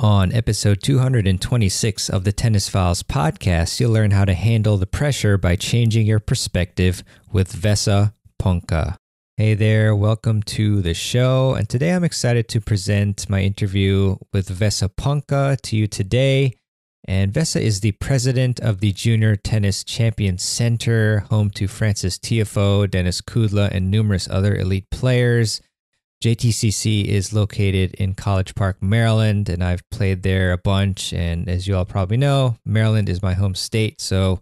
On episode 226 of the Tennis Files podcast, you'll learn how to handle the pressure by changing your perspective with Vesa Ponkka. Hey there, welcome to the show. And today I'm excited to present my interview with Vesa Ponkka to you today. And Vesa is the president of the Junior Tennis Champion Center, home to Frances Tiafoe, Denis Kudla, and numerous other elite players. JTCC is located in College Park, Maryland, and I've played there a bunch. And as you all probably know, Maryland is my home state, so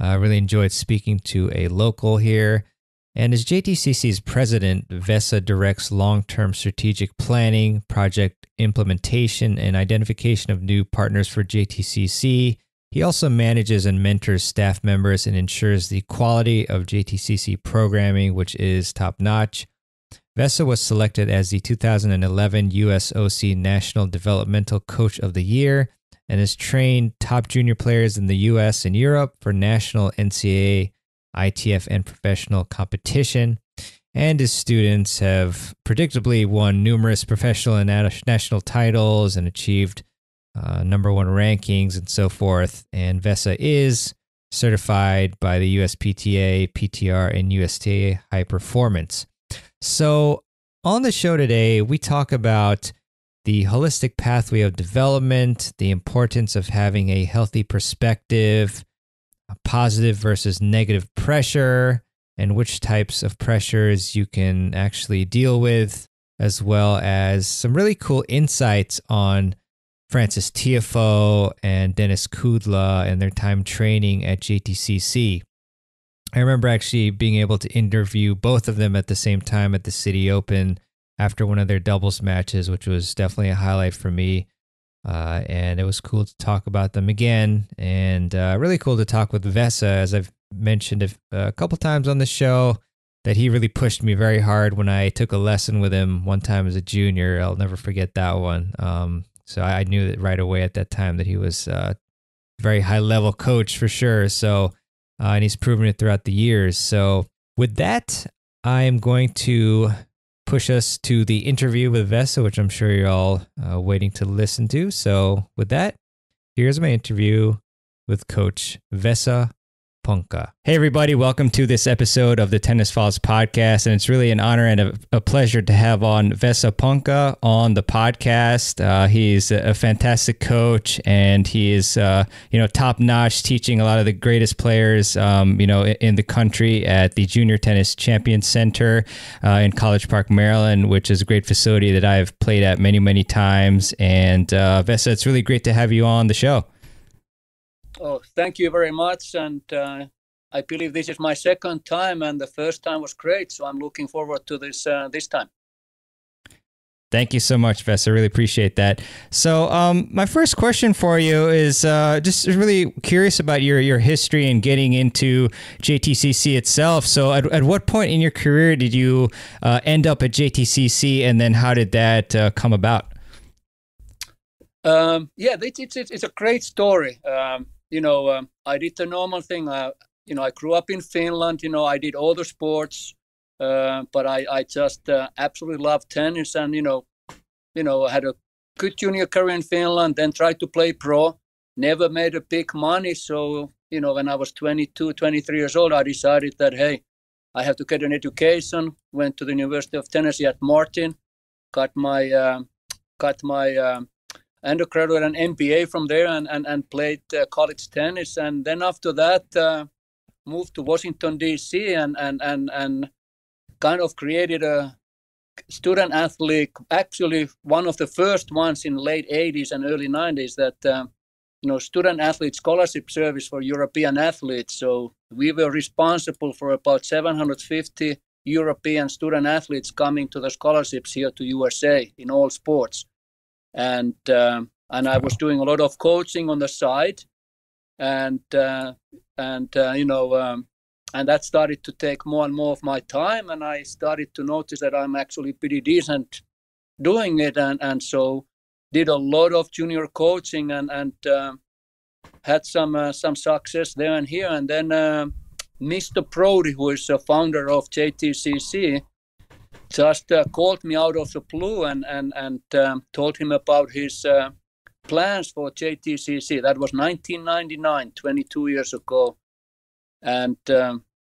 I really enjoyed speaking to a local here. And as JTCC's president, Vesa directs long-term strategic planning, project implementation, and identification of new partners for JTCC. He also manages and mentors staff members and ensures the quality of JTCC programming, which is top-notch. Vesa was selected as the 2011 USOC National Developmental Coach of the Year and has trained top junior players in the US and Europe for national NCAA, ITF, and professional competition. And his students have predictably won numerous professional and national titles and achieved number one rankings and so forth. And Vesa is certified by the USPTA, PTR, and USTA High Performance. So on the show today, we talk about the holistic pathway of development, the importance of having a healthy perspective, a positive versus negative pressure, and which types of pressures you can actually deal with, as well as some really cool insights on Frances Tiafoe and Denis Kudla and their time training at JTCC. I remember actually being able to interview both of them at the same time at the City Open after one of their doubles matches, which was definitely a highlight for me. And it was cool to talk about them again, and really cool to talk with Vesa, as I've mentioned a couple times on the show, that he really pushed me very hard when I took a lesson with him one time as a junior. I'll never forget that one. So I knew that right away at that time that he was a very high-level coach for sure. So and he's proven it throughout the years. So with that, I'm going to push us to the interview with Vesa, which I'm sure you're all waiting to listen to. So with that, here's my interview with Coach Vesa Ponkka. Hey everybody, welcome to this episode of the Tennis Files podcast, and it's really an honor and a pleasure to have on Vesa Ponkka on the podcast. He's a fantastic coach, and he is top notch, teaching a lot of the greatest players in the country at the Junior Tennis Champion Center in College Park, Maryland, which is a great facility that I've played at many times. And Vesa, it's really great to have you on the show. Oh, thank you very much. And I believe this is my second time, and the first time was great. So I'm looking forward to this this time. Thank you so much, Vesa. I really appreciate that. So my first question for you is just really curious about your history and getting into JTCC itself. So at what point in your career did you end up at JTCC, and then how did that come about? It's a great story. I did the normal thing. I grew up in Finland. I did all the sports, but I just absolutely loved tennis, and I had a good junior career in Finland. Then tried to play pro. Never made a big money. So when I was 22, 23 years old, I decided that hey, I have to get an education. Went to the University of Tennessee at Martin, got my undergraduate and MBA from there, and played college tennis. And then after that, moved to Washington, D.C. and kind of created a student athlete, actually one of the first ones in late 80s and early 90s that, student athlete scholarship service for European athletes. So we were responsible for about 750 European student athletes coming to the scholarships here to USA in all sports. And I was doing a lot of coaching on the side, and that started to take more and more of my time, and I started to notice that I'm actually pretty decent doing it, and so did a lot of junior coaching and had some success there and here. And then Mr. Brody, who is the founder of JTCC, just called me out of the blue and told him about his plans for JTCC. That was 1999, 22 years ago. And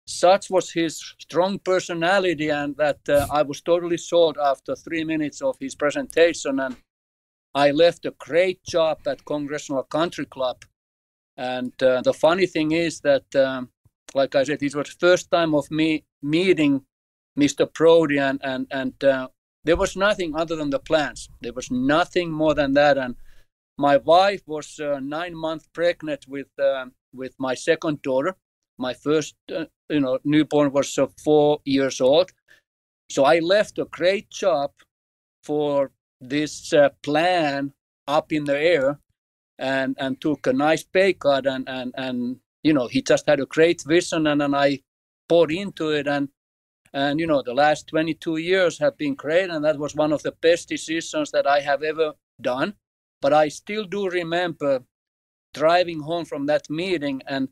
such was his strong personality, and that I was totally sold after 3 minutes of his presentation. And I left a great job at Congressional Country Club. And the funny thing is that, like I said, it was the first time of me meeting Mr. Brody, and there was nothing other than the plans. There was nothing more than that. And my wife was 9 months pregnant with my second daughter. My first, newborn was 4 years old. So I left a great job for this plan up in the air, and took a nice pay cut. And he just had a great vision, and I bought into it. And the last 22 years have been great, and that was one of the best decisions that I have ever done. But I still do remember driving home from that meeting and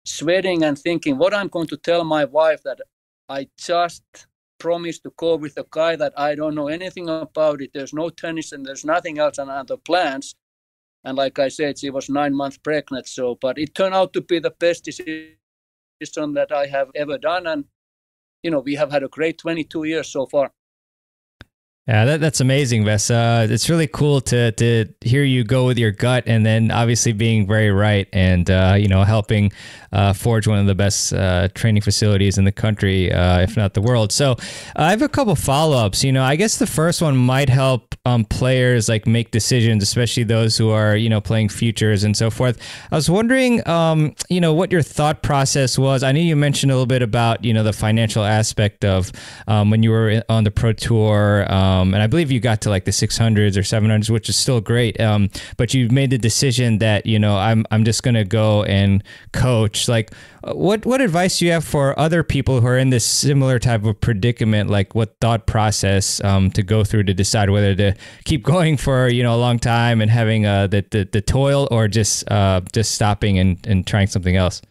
sweating and thinking what I'm going to tell my wife, that I just promised to go with a guy that I don't know anything about it. There's no tennis and there's nothing else on the plans. And like I said, she was 9 months pregnant. But it turned out to be the best decision that I have ever done. And, we have had a great 22 years so far. Yeah, that's amazing, Vesa. It's really cool to hear you go with your gut, and then obviously being very right, and helping forge one of the best training facilities in the country, if not the world. So I have a couple follow-ups. I guess the first one might help players like make decisions, especially those who are playing futures and so forth. I was wondering, what your thought process was. I know you mentioned a little bit about the financial aspect of when you were on the pro tour. And I believe you got to like the 600s or 700s, which is still great. But you made the decision that, I'm just going to go and coach. Like, what advice do you have for other people who are in this similar type of predicament? Like, what thought process to go through to decide whether to keep going for, a long time and having the toil, or just stopping and trying something else?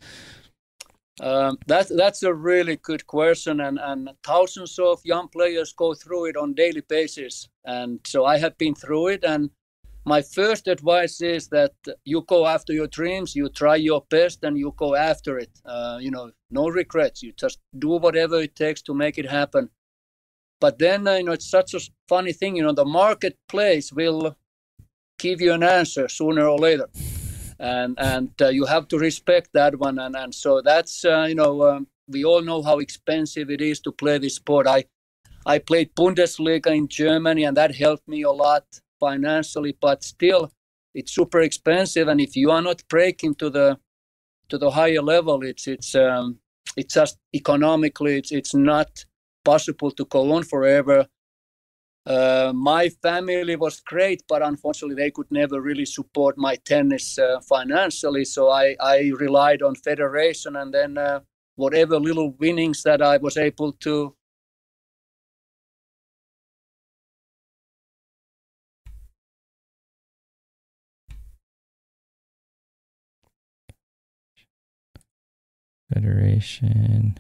That's a really good question, and thousands of young players go through it on daily basis, and so I have been through it. And my first advice is that you go after your dreams, you try your best, and you go after it. No regrets. You just do whatever it takes to make it happen. But then it's such a funny thing. The marketplace will give you an answer sooner or later. And you have to respect that one, and so that's we all know how expensive it is to play this sport. I played Bundesliga in Germany, and that helped me a lot financially, but still it's super expensive. And if you are not breaking to the higher level, it's just economically it's not possible to go on forever. My family was great, but unfortunately they could never really support my tennis financially. So I relied on federation, and then whatever little winnings that I was able to. Federation.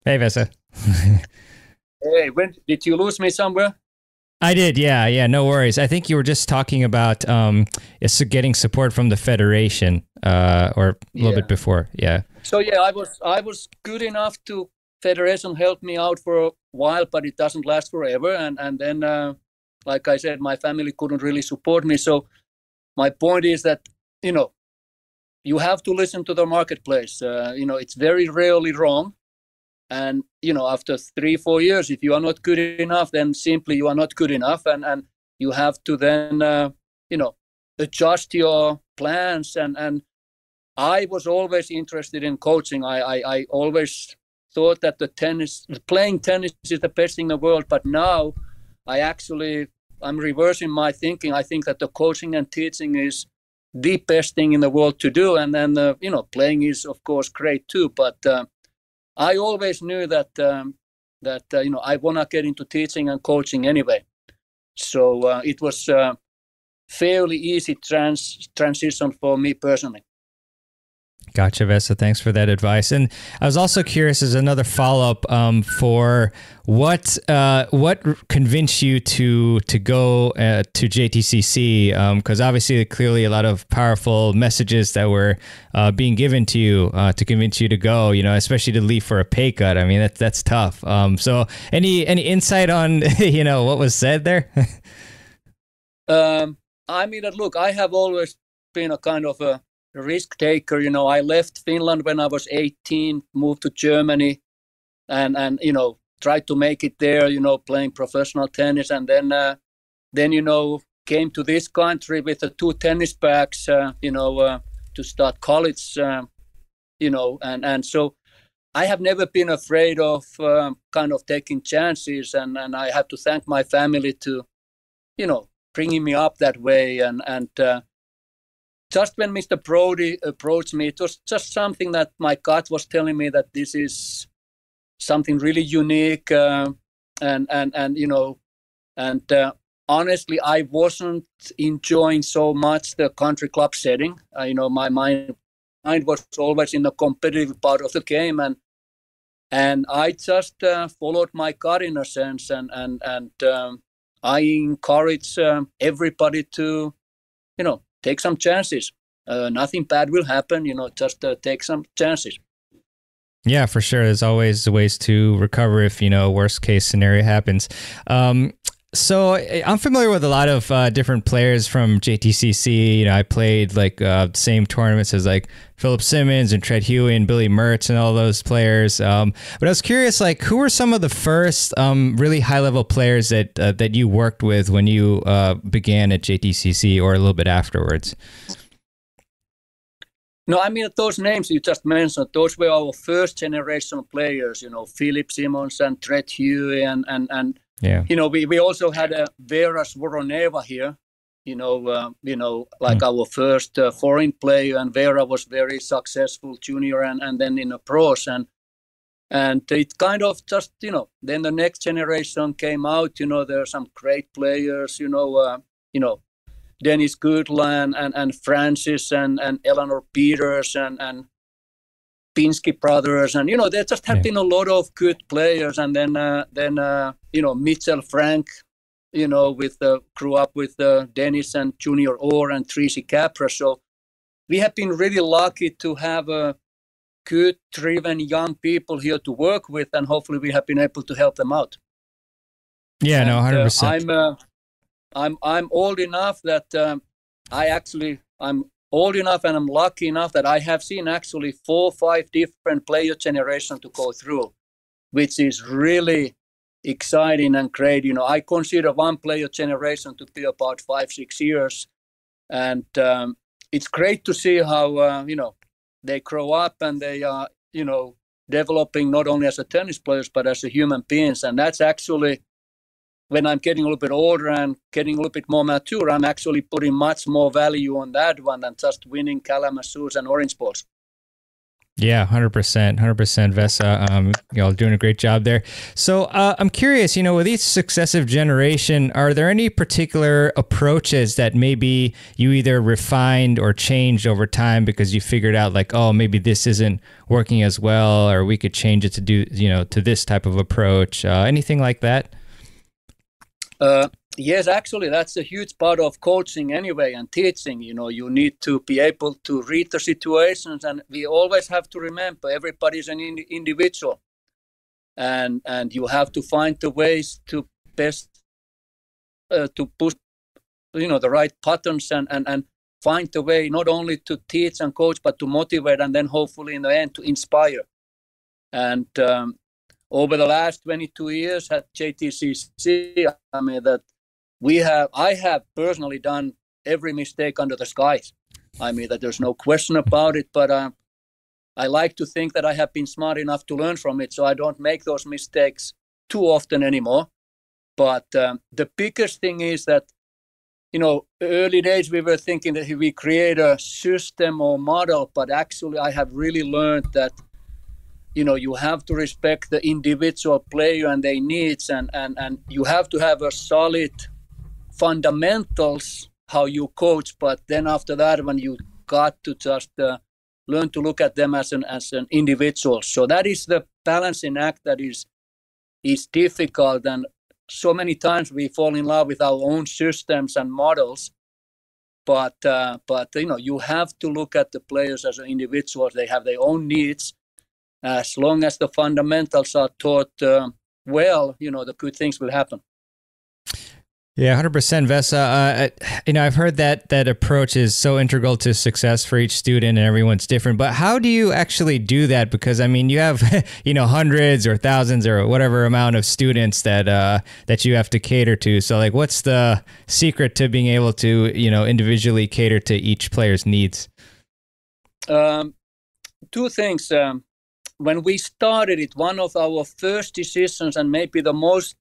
Hey, Vesa. Hey, did you lose me somewhere? I did, yeah, no worries. I think you were just talking about getting support from the federation, or a little bit before, yeah. So yeah, I was good enough to federation helped me out for a while, but it doesn't last forever. And then, like I said, my family couldn't really support me. So my point is that you have to listen to the marketplace. It's very rarely wrong. And, after 3-4 years, if you are not good enough, then simply you are not good enough. And you have to then, adjust your plans. And I was always interested in coaching. I always thought that playing tennis is the best thing in the world. But now I'm reversing my thinking. I think that the coaching and teaching is the best thing in the world to do. And then, playing is, of course, great too. But I always knew that that I want to get into teaching and coaching anyway. So it was fairly easy transition for me personally. Gotcha, Vesa. Thanks for that advice. And I was also curious, as another follow-up, for what convinced you to go to JTCC? Because obviously, clearly, a lot of powerful messages that were being given to you to convince you to go. Especially to leave for a pay cut. I mean, that's tough. So, any insight on what was said there? I mean, look, I have always been a kind of a risk taker. I left Finland when I was 18, moved to Germany, and tried to make it there. Playing professional tennis, and then came to this country with the 2 tennis bags. To start college. And so I have never been afraid of kind of taking chances, and I have to thank my family to, bringing me up that way. And just when Mr. Brody approached me, it was just something that my gut was telling me that this is something really unique. Honestly, I wasn't enjoying so much the country club setting. My mind was always in the competitive part of the game, and I just followed my gut in a sense, and I encourage everybody to, take some chances. Nothing bad will happen, just take some chances. Yeah, for sure. There's always ways to recover if, worst case scenario happens. So I'm familiar with a lot of different players from JTCC. I played same tournaments as Philip Simmons and Treat Huey and Billy Mertz and all those players. But I was curious, who were some of the first really high level players that you worked with when you began at JTCC or a little bit afterwards? No, I mean, those names you just mentioned, those were our first generation players, Philip Simmons and Treat Huey and yeah. We also had a Vera Svoroneva here, our first foreign player, and Vera was very successful junior and then in the pros, and it kind of just, then the next generation came out, there are some great players, Denis Kudla and Francis and Eleanor Peters and Pinsky brothers, and there just have been a lot of good players, and then Mitchell Frank, grew up with Dennis and Junior Orr and Tracy Capra. So we have been really lucky to have good, driven young people here to work with, and hopefully we have been able to help them out. Yeah, no, 100%. I'm old enough that I'm old enough and I'm lucky enough that I have seen actually 4 or 5 different player generations to go through, which is really exciting and great. I consider one player generation to be about 5-6 years. And it's great to see how, they grow up and they are, developing not only as a tennis players, but as a human beings. And that's actually, when I'm getting a little bit older and getting a little bit more mature, I'm actually putting much more value on that one than just winning Kalamazoo's and Orange Balls. Yeah, 100%, Vesa. Y'all doing a great job there. So I'm curious, with each successive generation, are there any particular approaches that maybe you either refined or changed over time because you figured out maybe this isn't working as well, or we could change it to do, to this type of approach? Anything like that? Yes, actually, that's a huge part of coaching anyway and teaching. You need to be able to read the situations, and we always have to remember everybody's an individual, and you have to find the ways to best to push, the right patterns and find the way not only to teach and coach, but to motivate, and then hopefully in the end to inspire. And over the last 22 years at JTCC, I mean that I have personally done every mistake under the skies. I mean that there's no question about it, but I like to think that I have been smart enough to learn from it, so I don't make those mistakes too often anymore. But the biggest thing is that, early days we were thinking that we create a system or model, but actually I have really learned that you have to respect the individual player and their needs, and you have to have a solid fundamentals how you coach. But then after that, when you got to just learn to look at them as an individual. So that is the balancing act that is difficult, and so many times we fall in love with our own systems and models. But you have to look at the players as individuals. They have their own needs. As long as the fundamentals are taught well, the good things will happen. Yeah, 100%, Vesa. I've heard that approach is so integral to success for each student, and everyone's different. But how do you actually do that? Because you have hundreds or thousands or whatever amount of students that you have to cater to. So what's the secret to being able to individually cater to each player's needs? Two things. When we started it, one of our first decisions, and maybe the most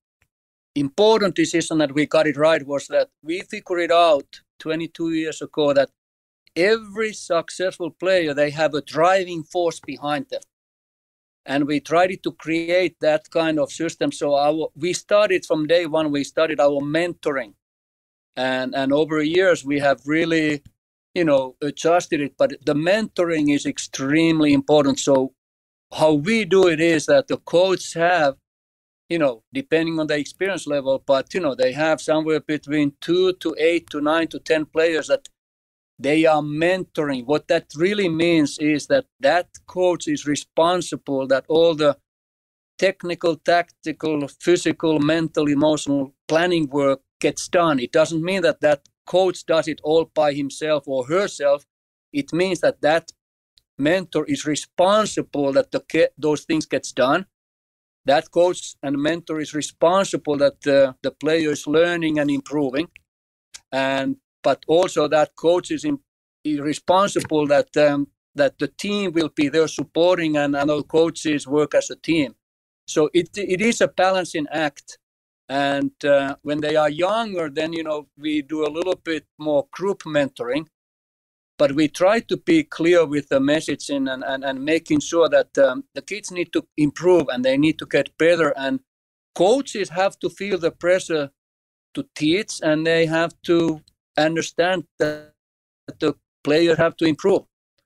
important decision that we got it right, was that we figured out 22 years ago that every successful player, they have a driving force behind them. And we tried to create that kind of system. So we started from day one, we started our mentoring. And over years, we have really, adjusted it. But the mentoring is extremely important. So how we do it is that the coach have, depending on the experience level, but, they have somewhere between 2 to 8 to 9 to 10 players that they are mentoring. What that really means is that coach is responsible that all the technical, tactical, physical, mental, emotional planning work gets done. It doesn't mean that coach does it all by himself or herself. It means that mentor is responsible that those things gets done. That coach and mentor is responsible that the player is learning and improving, but also that coach is responsible that the team will be there supporting, and our coaches work as a team. So it is a balancing act. And when they are younger, then we do a little bit more group mentoring. But we try to be clear with the message and making sure that the kids need to improve and they need to get better. And coaches have to feel the pressure to teach, and they have to understand that the players have to improve.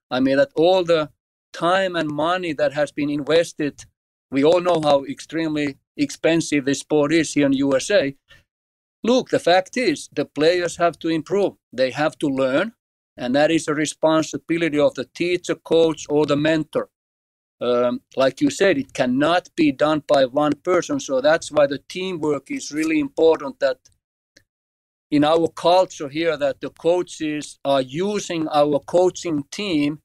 That all the time and money that has been invested, we all know how extremely expensive this sport is here in USA. Look, the fact is the players have to improve. They have to learn. And that is a responsibility of the teacher, coach, or the mentor. Like you said, it cannot be done by one person. So that's why the teamwork is really important, that in our culture here, that the coaches are using our coaching team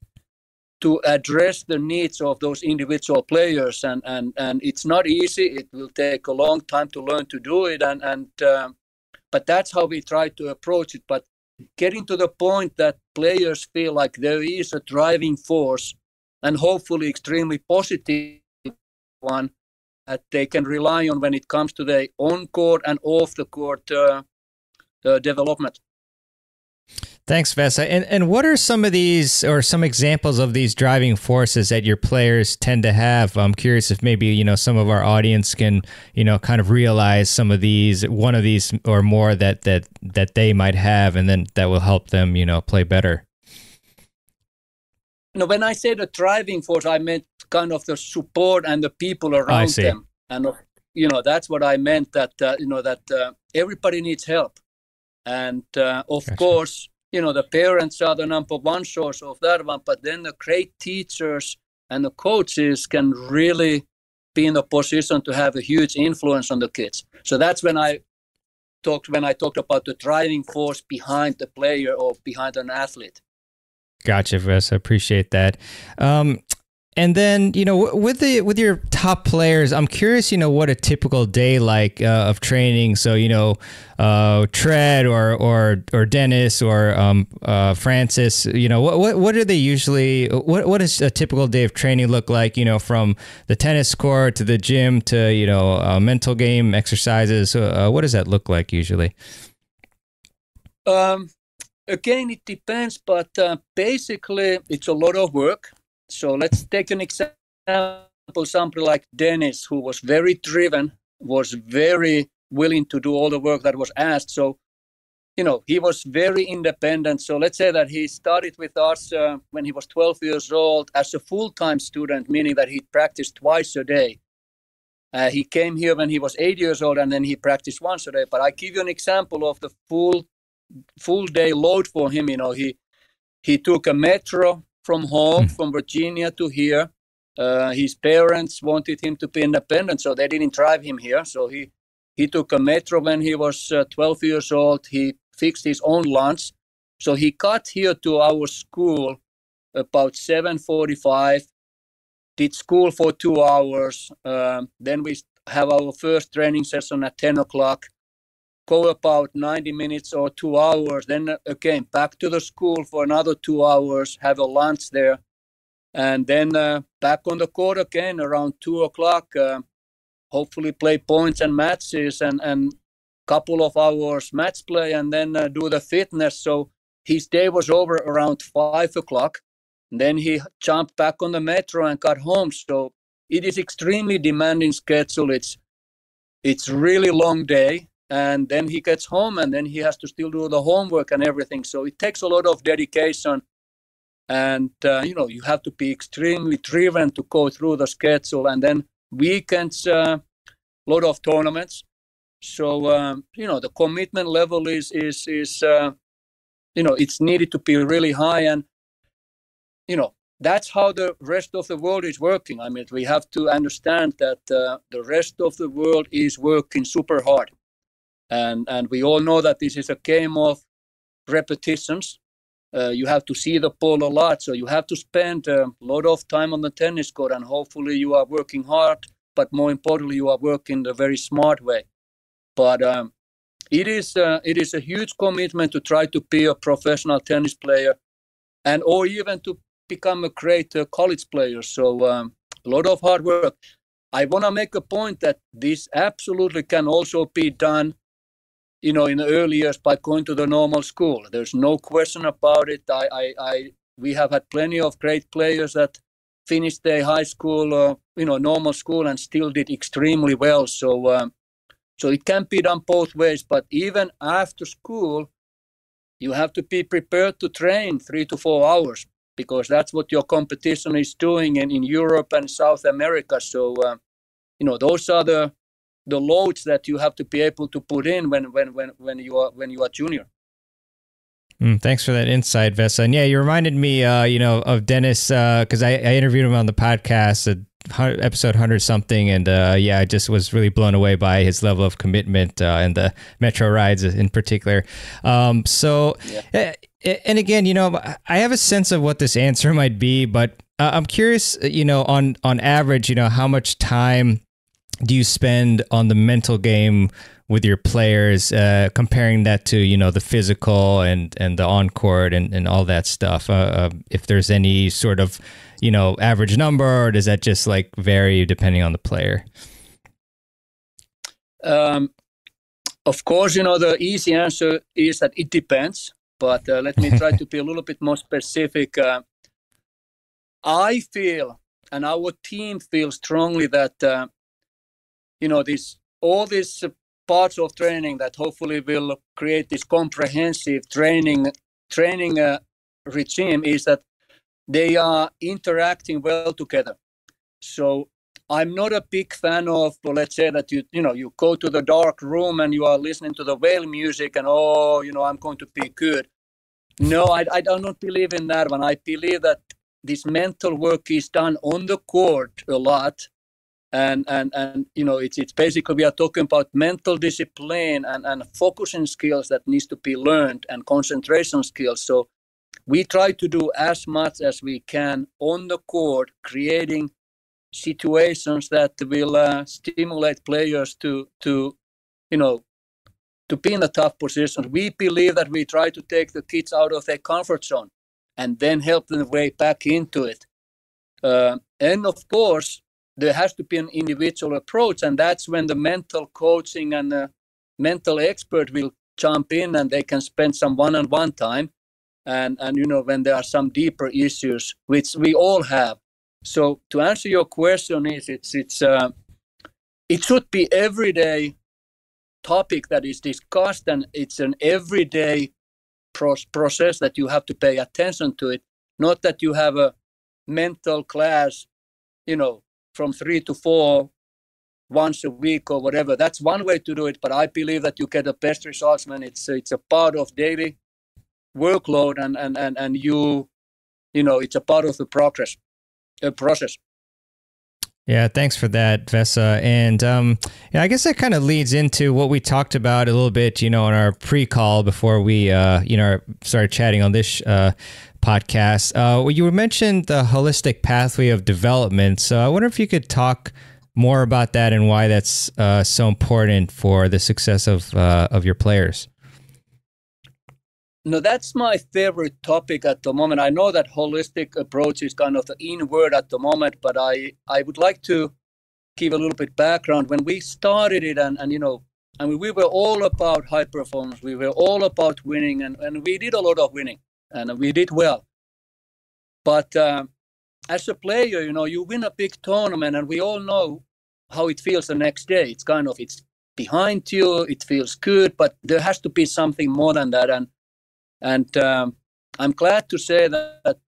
to address the needs of those individual players. And it's not easy. It will take a long time to learn to do it. But that's how we try to approach it. But getting to the point that players feel like there is a driving force, and hopefully extremely positive one, that they can rely on when it comes to their on-court and off-the-court development. Thanks, Vesa. And what are some of these, or some examples of these driving forces that your players tend to have? I'm curious if maybe, some of our audience can, kind of realize some of these, one of these or more that they might have, and then that will help them, play better. When I say the driving force, I meant kind of the support and the people around them. And, that's what I meant, that everybody needs help. And of course, the parents are the number one source of that one, but then the great teachers and the coaches can really be in a position to have a huge influence on the kids. So that's when I talked about the driving force behind the player or behind an athlete. Gotcha, Vesa. Appreciate that. And then, with your top players, I'm curious, what a typical day of training. So, Tread or Denis or Frances, what are they usually? What does a typical day of training look like? From the tennis court to the gym to mental game exercises. What does that look like usually? Again, it depends, but basically, it's a lot of work. So let's take an example somebody like Denis, who was very driven, was very willing to do all the work that was asked. So, he was very independent. So let's say that he started with us when he was 12 years old as a full-time student, meaning that he practiced twice a day. He came here when he was 8 years old, and then he practiced once a day. But I give you an example of the full day load for him. He took a metro from home, from Virginia to here. His parents wanted him to be independent, so they didn't drive him here. So he took a metro when he was 12 years old. He fixed his own lunch. So he got here to our school about 7:45, did school for 2 hours. Then we have our first training session at 10 o'clock, go about 90 minutes or 2 hours. Then again, back to the school for another 2 hours, have a lunch there. And then back on the court again around 2 o'clock, hopefully play points and matches and couple of hours match play, and then do the fitness. So his day was over around 5 o'clock. And then he jumped back on the metro and got home. So it is extremely demanding schedule. It's really long day. And then he gets home, and then he has to still do the homework and everything. So it takes a lot of dedication. And, you have to be extremely driven to go through the schedule. And then weekends, a lot of tournaments. So, the commitment level is it's needed to be really high. And, that's how the rest of the world is working. I mean, we have to understand that the rest of the world is working super hard. And we all know that this is a game of repetitions. You have to see the ball a lot. So you have to spend a lot of time on the tennis court, and hopefully you are working hard, but more importantly, you are working the very smart way. But it is a huge commitment to try to be a professional tennis player, or even to become a great college player. So a lot of hard work. I want to make a point that this absolutely can also be done, in the early years by going to the normal school. There's no question about it. We have had plenty of great players that finished their high school, normal school, and still did extremely well. So it can be done both ways. But even after school, you have to be prepared to train 3 to 4 hours, because that's what your competition is doing in Europe and South America. So, those are the loads that you have to be able to put in when you are junior. Thanks for that insight, Vesa. And yeah, you reminded me, of Denis, because I interviewed him on the podcast at episode 100 something, and I just was really blown away by his level of commitment and the metro rides in particular. And again, I have a sense of what this answer might be, but I'm curious, on average, how much time do you spend on the mental game with your players, comparing that to, the physical and the on-court and all that stuff? If there's any sort of, average number, or does that just vary depending on the player? Of course, the easy answer is that it depends. But let me try to be a little bit more specific. I feel, and our team feels strongly that, all these parts of training that hopefully will create this comprehensive training regime is that they are interacting well together. So I'm not a big fan of, let's say that you go to the dark room and you are listening to the whale music and I'm going to be good. No, I do not believe in that one. I believe that this mental work is done on the court a lot, and it's basically we are talking about mental discipline and focusing skills that needs to be learned, and concentration skills. So we try to do as much as we can on the court, creating situations that will stimulate players to be in a tough position. We believe that we try to take the kids out of their comfort zone and then help them way back into it. And of course, there has to be an individual approach, and that's when the mental coaching and the mental expert will jump in, and they can spend some one-on-one time. And when there are some deeper issues, which we all have, So to answer your question, it should be everyday topic that is discussed, and it's an everyday process that you have to pay attention to it. Not that you have a mental class, from 3 to 4 once a week or whatever. That's one way to do it, but I believe that you get the best results when it's a part of daily workload, and it's a part of the process. Yeah, thanks for that, Vesa. And I guess that kind of leads into what we talked about a little bit, in our pre-call before we, started chatting on this podcast. Well, you mentioned the holistic pathway of development. So I wonder if you could talk more about that and why that's so important for the success of your players. No, that's my favorite topic at the moment. I know that holistic approach is kind of the in word at the moment, but I would like to give a little bit background. When we started it, we were all about high performance. We were all about winning, and we did a lot of winning, and we did well. But as a player, you win a big tournament, and we all know how it feels the next day. It's behind you, it feels good, but there has to be something more than that. And I'm glad to say that,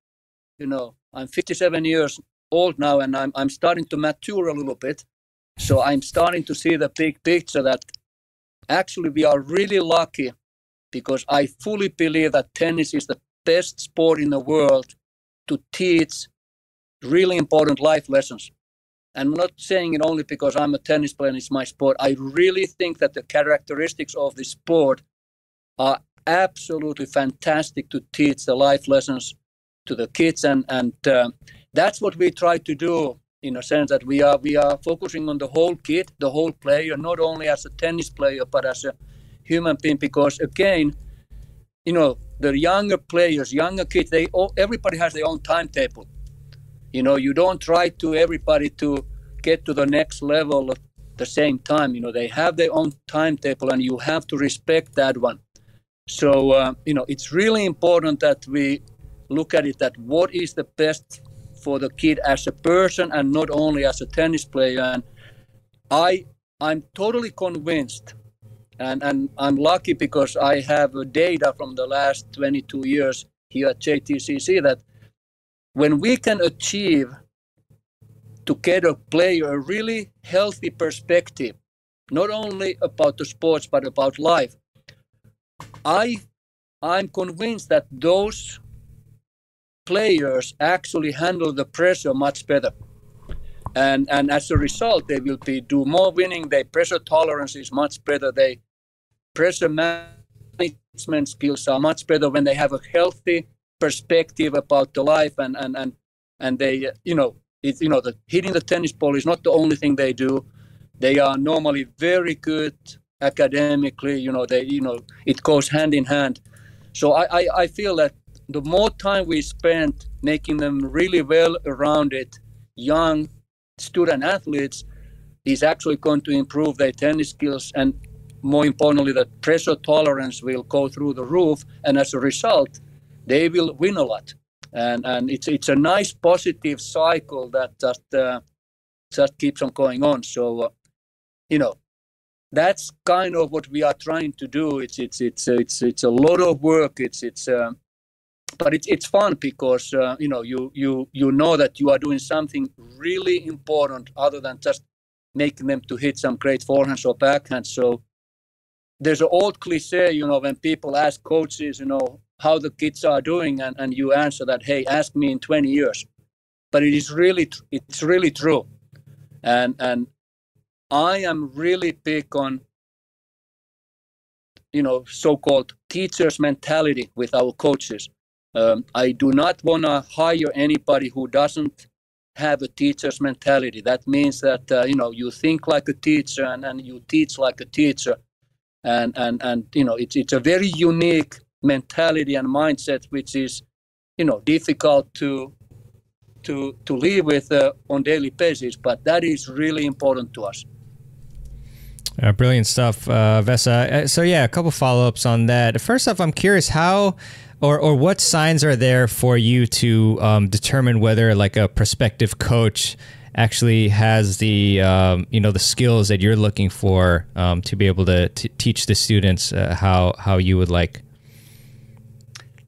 I'm 57 years old now, and I'm starting to mature a little bit. So I'm starting to see the big picture that actually we are really lucky, because I fully believe that tennis is the best sport in the world to teach really important life lessons. And I'm not saying it only because I'm a tennis player and it's my sport. I really think that the characteristics of the sport are absolutely fantastic to teach the life lessons to the kids, and that's what we try to do, in a sense that we are focusing on the whole kid, the whole player, not only as a tennis player but as a human being, because again, the younger players, younger kids, everybody has their own timetable. You don't try to everybody to get to the next level at the same time. They have their own timetable, and you have to respect that one. So, it's really important that we look at it, that what is the best for the kid as a person and not only as a tennis player. And I'm totally convinced, and I'm lucky because I have data from the last 22 years here at JTCC, that when we can achieve to get a player a really healthy perspective, not only about the sports but about life, I'm convinced that those players actually handle the pressure much better, and as a result, they will do more winning. Their pressure tolerance is much better. Their pressure management skills are much better when they have a healthy perspective about the life, and they the hitting the tennis ball is not the only thing they do. They are normally very good academically, it goes hand in hand. So I feel that the more time we spend making them really well-rounded young student athletes is actually going to improve their tennis skills, and more importantly, the pressure tolerance will go through the roof, and as a result, they will win a lot. And it's a nice positive cycle that just keeps on going on. So that's kind of what we are trying to do. It's a lot of work. But it's fun because you know that you are doing something really important other than just making them to hit some great forehands or backhands. So there's an old cliche, when people ask coaches, how the kids are doing, and you answer that, hey, ask me in 20 years. But it's really true, and I am really big on, so-called teacher's mentality with our coaches. I do not want to hire anybody who doesn't have a teacher's mentality. That means that, you think like a teacher and you teach like a teacher. And it's a very unique mentality and mindset, which is, difficult to live with on daily basis. But that is really important to us. Brilliant stuff, Vesa. So yeah, a couple follow-ups on that. First off, I'm curious, how or what signs are there for you to determine whether like a prospective coach actually has the the skills that you're looking for to be able to teach the students how you would like?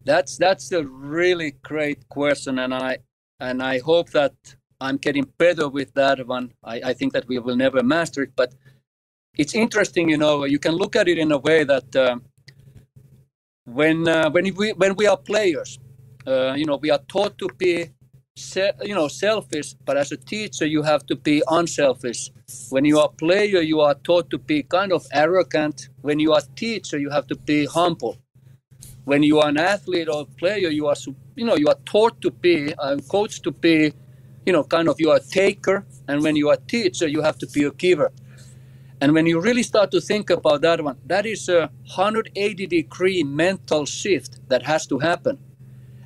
That's a really great question, and I hope that I'm getting better with that one. I think that we will never master it, but it's interesting. You can look at it in a way that when we are players, we are taught to be selfish, but as a teacher you have to be unselfish. When you are a player, you are taught to be kind of arrogant. When you are a teacher, you have to be humble. When you are an athlete or player, you are taught to be coached to be kind of you are a taker, and when you are a teacher, you have to be a giver. And when you really start to think about that one, that is a 180-degree mental shift that has to happen.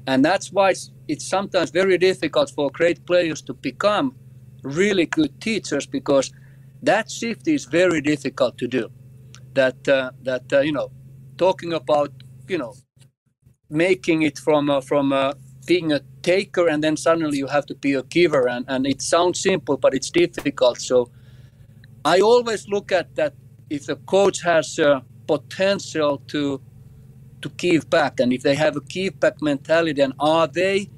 And that's why it's sometimes very difficult for great players to become really good teachers, because that shift is very difficult to do. Talking about, making it from being a taker, and then suddenly you have to be a giver. And it sounds simple, but it's difficult. So I always look at that if the coach has potential to give back, and if they have a give back mentality, and are they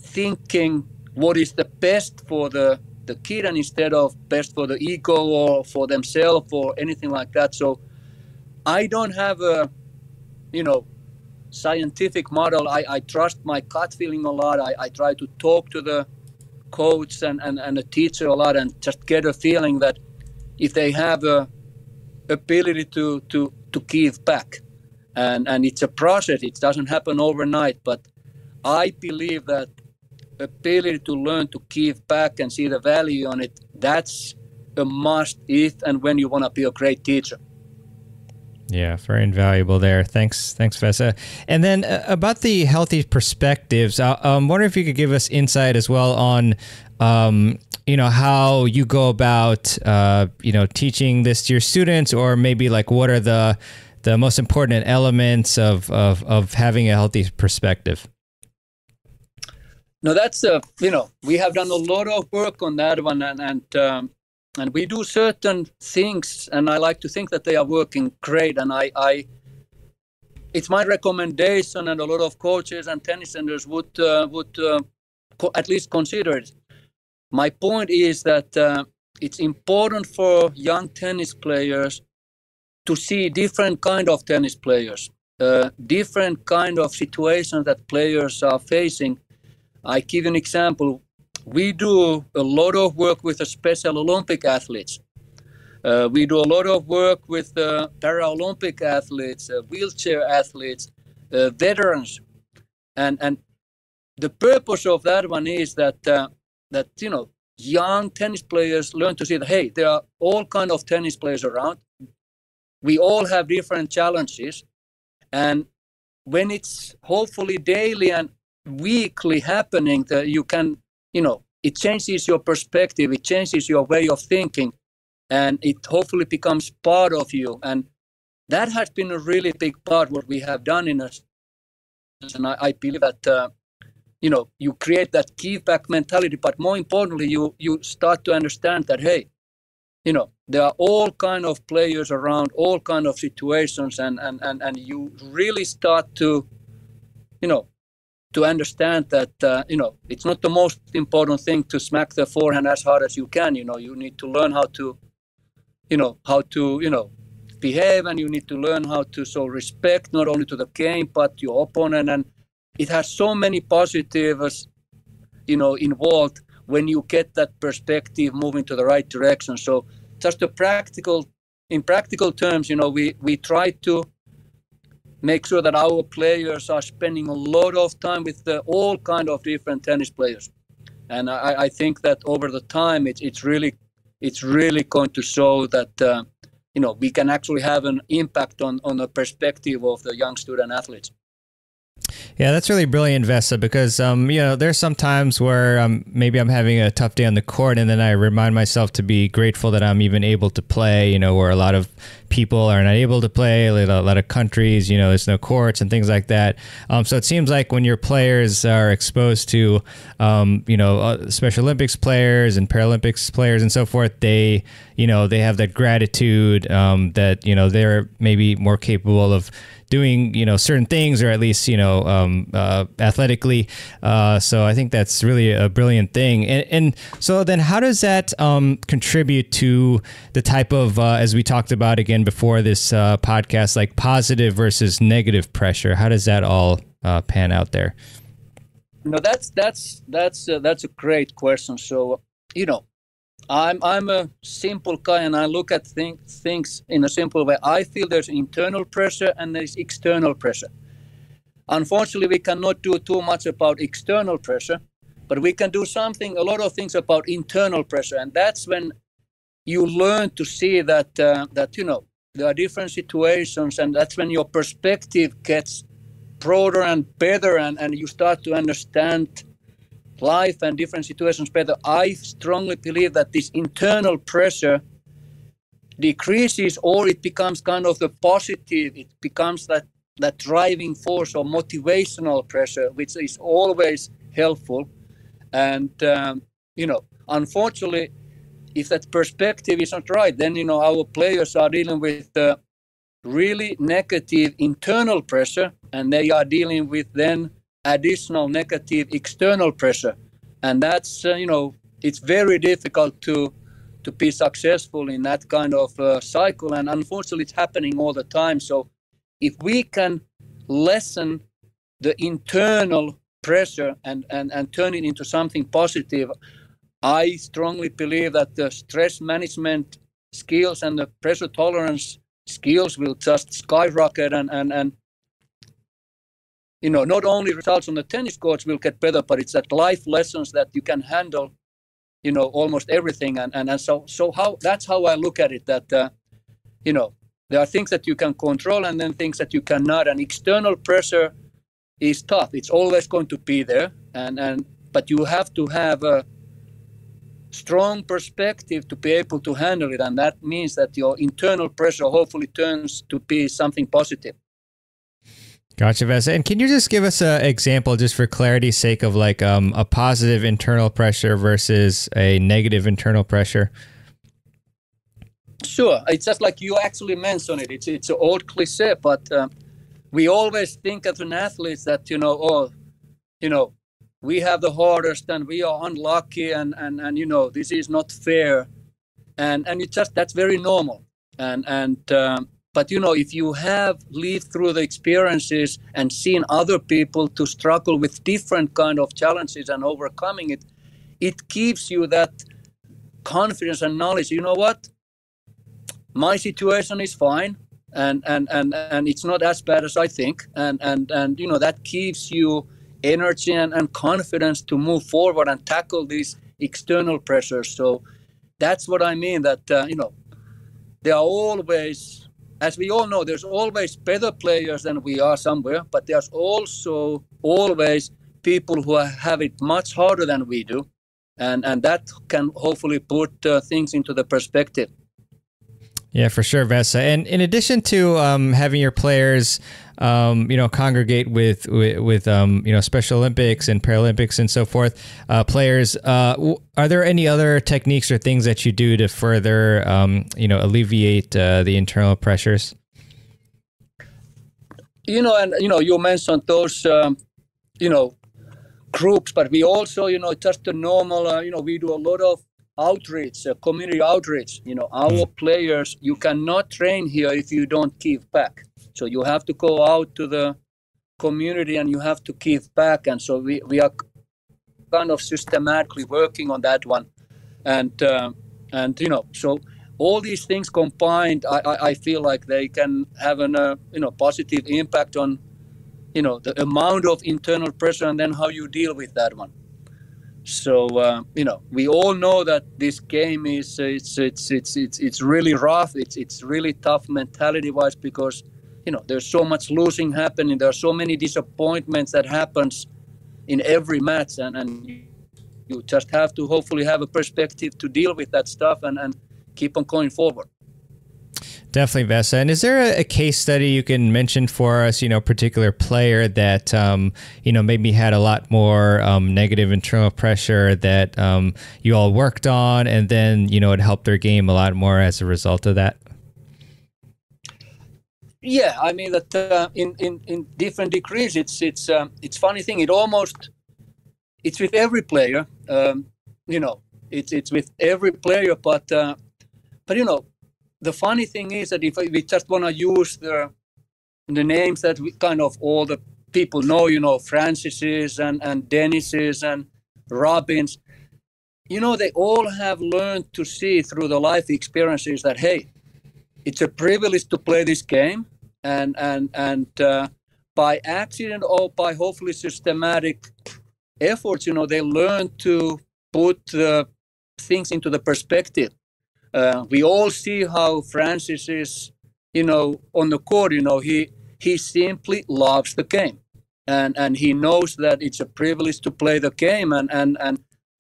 thinking what is the best for the kid, and instead of best for the ego or for themselves or anything like that. So I don't have a scientific model. I trust my gut feeling a lot. I try to talk to the coach and the teacher a lot, and just get a feeling that if they have a ability to give back, and it's a process. It doesn't happen overnight, but I believe that ability to learn to give back and see the value on it, that's a must if and when you want to be a great teacher. Yeah, very invaluable there. Thanks, Vesa. And then about the healthy perspectives, I'm wondering if you could give us insight as well on, how you go about, teaching this to your students, or maybe like what are the most important elements of having a healthy perspective. No, that's we have done a lot of work on that one, and we do certain things, and I like to think that they are working great. And it's my recommendation, and a lot of coaches and tennis centers would at least consider it. My point is that it's important for young tennis players to see different kind of tennis players, different kind of situations that players are facing. I give an example. We do a lot of work with the Special Olympic athletes. We do a lot of work with Paralympic athletes, wheelchair athletes, veterans, and the purpose of that one is that young tennis players learn to see that, hey, there are all kind of tennis players around. We all have different challenges, and when it's hopefully daily and weekly happening, that you can, it changes your perspective, it changes your way of thinking, and it hopefully becomes part of you. And that has been a really big part what we have done in us. And I believe that you create that give back mentality, but more importantly, you start to understand that, hey, there are all kind of players around, all kind of situations, and you really start to to understand that it's not the most important thing to smack the forehand as hard as you can. You need to learn how to behave, and you need to learn how to show respect not only to the game but your opponent. And it has so many positives involved when you get that perspective moving to the right direction. So just in practical terms, we try to make sure that our players are spending a lot of time with all kind of different tennis players. And I think that over the time, it's really going to show that we can actually have an impact on the perspective of the young student athletes. Yeah, that's really brilliant, Vesa, because, there's some times where maybe I'm having a tough day on the court, and then I remind myself to be grateful that I'm even able to play, where a lot of people are not able to play, a lot of countries, there's no courts and things like that. So it seems like when your players are exposed to, Special Olympics players and Paralympics players and so forth, they have that gratitude that, they're maybe more capable of doing, certain things, or at least, athletically. So I think that's really a brilliant thing. And so then how does that contribute to the type of, as we talked about again before this podcast, like positive versus negative pressure? How does that all pan out there? No, that's a great question. So, I'm a simple guy, and I look at things in a simple way. I feel there's internal pressure and there's external pressure. Unfortunately, we cannot do too much about external pressure, but we can do a lot of things about internal pressure, and that's when you learn to see that there are different situations, and that's when your perspective gets broader and better, and you start to understand life and different situations better. I strongly believe that this internal pressure decreases, or it becomes kind of the positive. It becomes that driving force or motivational pressure, which is always helpful. And, unfortunately, if that perspective is not right, then, our players are dealing with really negative internal pressure, and they are dealing with then additional negative external pressure, and that's it's very difficult to be successful in that kind of cycle, and unfortunately it's happening all the time. So if we can lessen the internal pressure and turn it into something positive, I strongly believe that the stress management skills and the pressure tolerance skills will just skyrocket, and not only results on the tennis courts will get better, but it's that life lessons that you can handle, almost everything. And so that's how I look at it, that, there are things that you can control and then things that you cannot. And external pressure is tough. It's always going to be there. But you have to have a strong perspective to be able to handle it. And that means that your internal pressure hopefully turns to be something positive. Gotcha, Vesa. And can you just give us an example, just for clarity's sake, of like a positive internal pressure versus a negative internal pressure? Sure. It's just like you actually mentioned it. It's an old cliche, but we always think as an athlete that, we have the hardest and we are unlucky and this is not fair. And that's very normal. But, if you have lived through the experiences and seen other people to struggle with different kind of challenges and overcoming it, it gives you that confidence and knowledge. You know what? My situation is fine, and it's not as bad as I think. And that gives you energy and confidence to move forward and tackle these external pressures. So that's what I mean, that, there are always, as we all know, there's always better players than we are somewhere, but there's also always people who have it much harder than we do. And that can hopefully put things into the perspective. Yeah, for sure, Vesa. And in addition to having your players, congregate with Special Olympics and Paralympics and so forth, players, are there any other techniques or things that you do to further, alleviate the internal pressures? You mentioned those, groups, but we also, just the normal, we do a lot of outreach, community outreach. Our players, you cannot train here if you don't give back. So you have to go out to the community and you have to give back. And so we are kind of systematically working on that one. And so all these things combined, I feel like they can have an positive impact on, the amount of internal pressure and then how you deal with that one. So we all know that this game is it's really rough. It's really tough mentality-wise, because there's so much losing happening. There are so many disappointments that happens in every match, and you just have to hopefully have a perspective to deal with that stuff and keep on going forward. Definitely, Vesa. And is there a case study you can mention for us, particular player that, maybe had a lot more negative internal pressure that you all worked on, and then, it helped their game a lot more as a result of that? Yeah, I mean that in different degrees, it's funny thing. It's with every player, it's with every player, but the funny thing is that if we just want to use the names that we kind of all the people know, Franceses and Denises and Robins, they all have learned to see through the life experiences that, hey, it's a privilege to play this game, and by accident or by hopefully systematic efforts, they learn to put things into the perspective. We all see how Francis is, on the court. He simply loves the game, and he knows that it's a privilege to play the game, and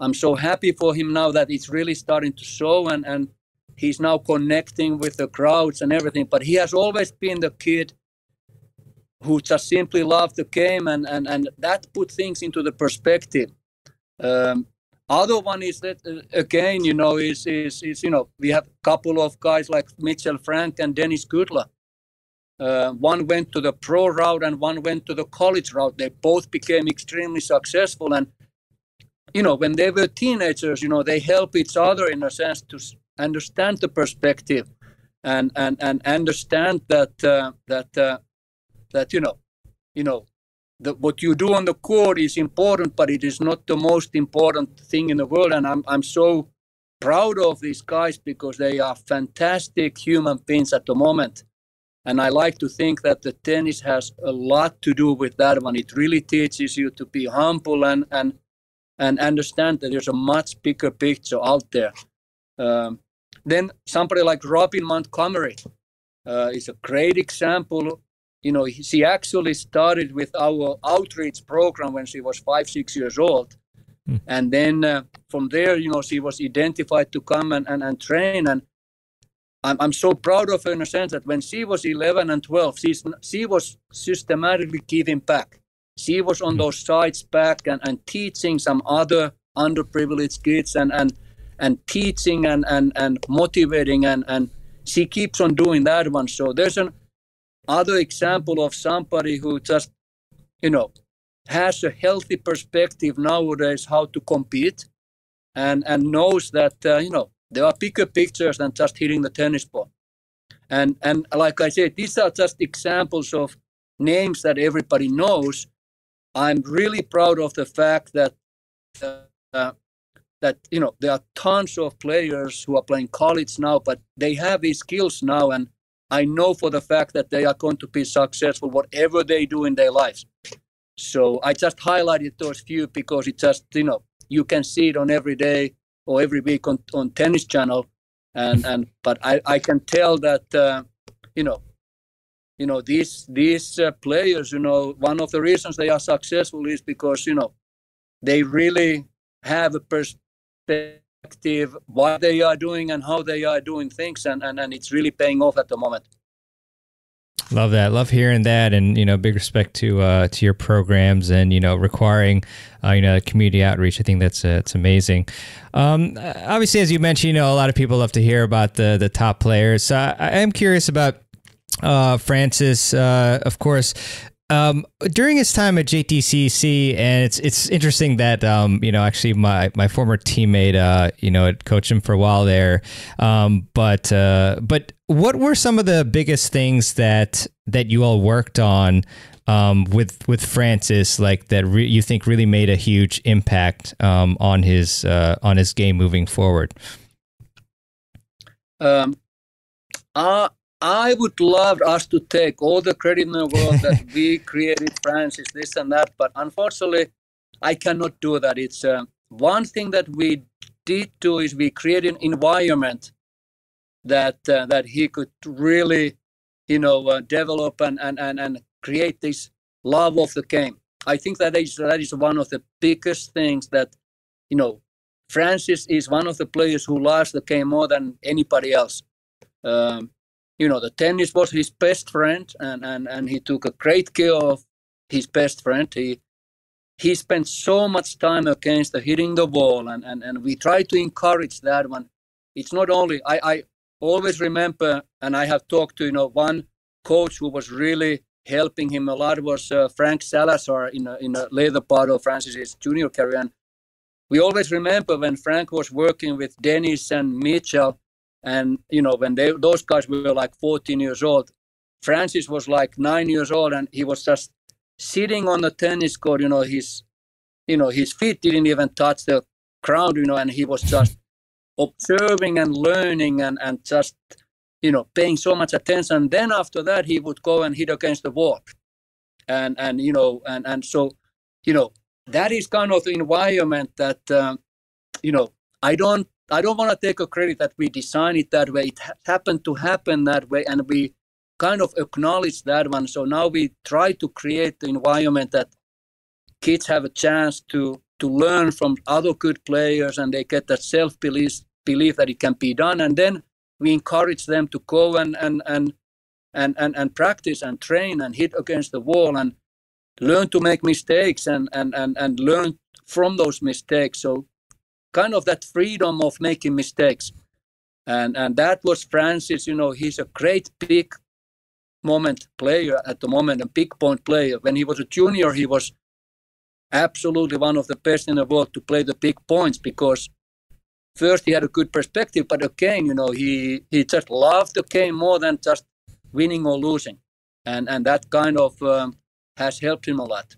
I'm so happy for him now that it's really starting to show, and he's now connecting with the crowds and everything. But he has always been the kid who just simply loved the game, and that put things into the perspective. Other one is that, again, is we have a couple of guys like Mitchell Frank and Denis Kudla. One went to the pro route and one went to the college route. They both became extremely successful. And, when they were teenagers, they help each other in a sense to understand the perspective and understand that what you do on the court is important, but it is not the most important thing in the world. And I'm so proud of these guys because they are fantastic human beings at the moment. And I like to think that the tennis has a lot to do with that one. It really teaches you to be humble and understand that there's a much bigger picture out there. Then somebody like Robin Montgomery is a great example. She actually started with our outreach program when she was 5-6 years old. And then from there, she was identified to come and train. And I'm so proud of her in a sense that when she was 11 and 12, she was systematically giving back. She was on those sites back and teaching some other underprivileged kids and teaching and motivating. And she keeps on doing that one. So there's other example of somebody who just, has a healthy perspective nowadays how to compete and knows that, there are bigger pictures than just hitting the tennis ball. And like I said, these are just examples of names that everybody knows. I'm really proud of the fact that, there are tons of players who are playing college now, but they have these skills now, and I know for the fact that they are going to be successful whatever they do in their lives. So I just highlighted those few because it just, you can see it on every day or every week on Tennis Channel. But I can tell that, these players, one of the reasons they are successful is because, they really have a perspective what they are doing and how they are doing things, and it's really paying off at the moment. Love that. Love hearing that, and big respect to your programs and requiring community outreach. I think that's it's amazing. Obviously, as you mentioned, a lot of people love to hear about the top players. So I am curious about Frances, of course. During his time at JTCC, and it's interesting that actually my former teammate had coached him for a while there. But what were some of the biggest things that you all worked on with Frances, like that you think really made a huge impact on his game moving forward? I would love us to take all the credit in the world that we created Francis, this and that, but unfortunately, I cannot do that. It's one thing that we did do is we created an environment that he could really, develop and create this love of the game. I think that is one of the biggest things that, Frances is one of the players who loves the game more than anybody else. The tennis was his best friend, and he took a great care of his best friend. He spent so much time against hitting the ball, and we try to encourage that one. It's not only, I always remember, and I have talked to, one coach who was really helping him a lot was Frank Salazar in a later part of Frances's junior career. And we always remember when Frank was working with Denis and Mitchell, and, when those guys were like 14 years old, Frances was like 9 years old, and he was just sitting on the tennis court, his feet didn't even touch the ground, and he was just observing and learning and just, paying so much attention. And then after that, he would go and hit against the wall. And so, that is kind of the environment that, I don't want to take a credit that we designed it that way. It happened to happen that way, and we kind of acknowledge that one. So now we try to create the environment that kids have a chance to learn from other good players, and they get that self-belief that it can be done. And then we encourage them to go and practice and train and hit against the wall and learn to make mistakes and learn from those mistakes. So kind of that freedom of making mistakes. And that was Frances, he's a great big moment player at the moment, a big point player. When he was a junior, he was absolutely one of the best in the world to play the big points, because first he had a good perspective, but again, he just loved the game more than just winning or losing. And that kind of has helped him a lot.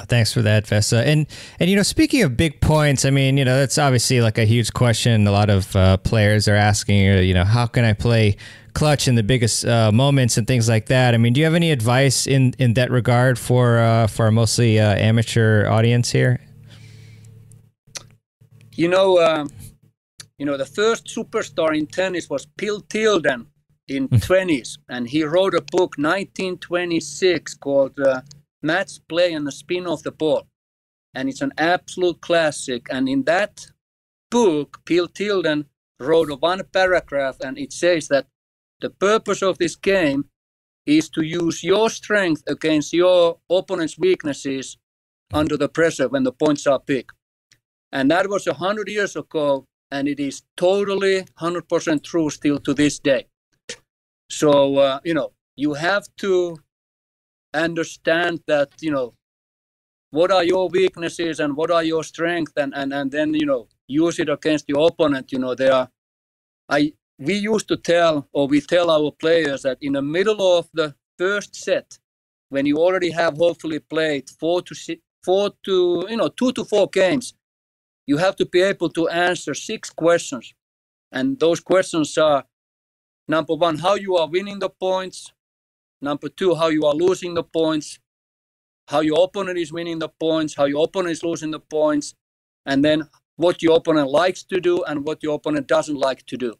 Thanks for that, Vesa. And speaking of big points, I mean, that's obviously like a huge question. A lot of players are asking, how can I play clutch in the biggest moments and things like that? I mean, do you have any advice in that regard for a mostly amateur audience here? The first superstar in tennis was Bill Tilden in 20s, and he wrote a book 1926 called Match Play and the Spin of the Ball, and it's an absolute classic. And in that book, Bill Tilden wrote one paragraph, and it says that the purpose of this game is to use your strength against your opponent's weaknesses under the pressure when the points are big. And that was 100 years ago, and it is totally 100% true still to this day. So, you have to understand that, what are your weaknesses and what are your strengths, and then, use it against your opponent. We used to we tell our players that in the middle of the first set, when you already have hopefully played 2 to 4 games, you have to be able to answer 6 questions. And those questions are, number 1, how you are winning the points. Number 2, how you are losing the points. How your opponent is winning the points. How your opponent is losing the points. And then what your opponent likes to do and what your opponent doesn't like to do.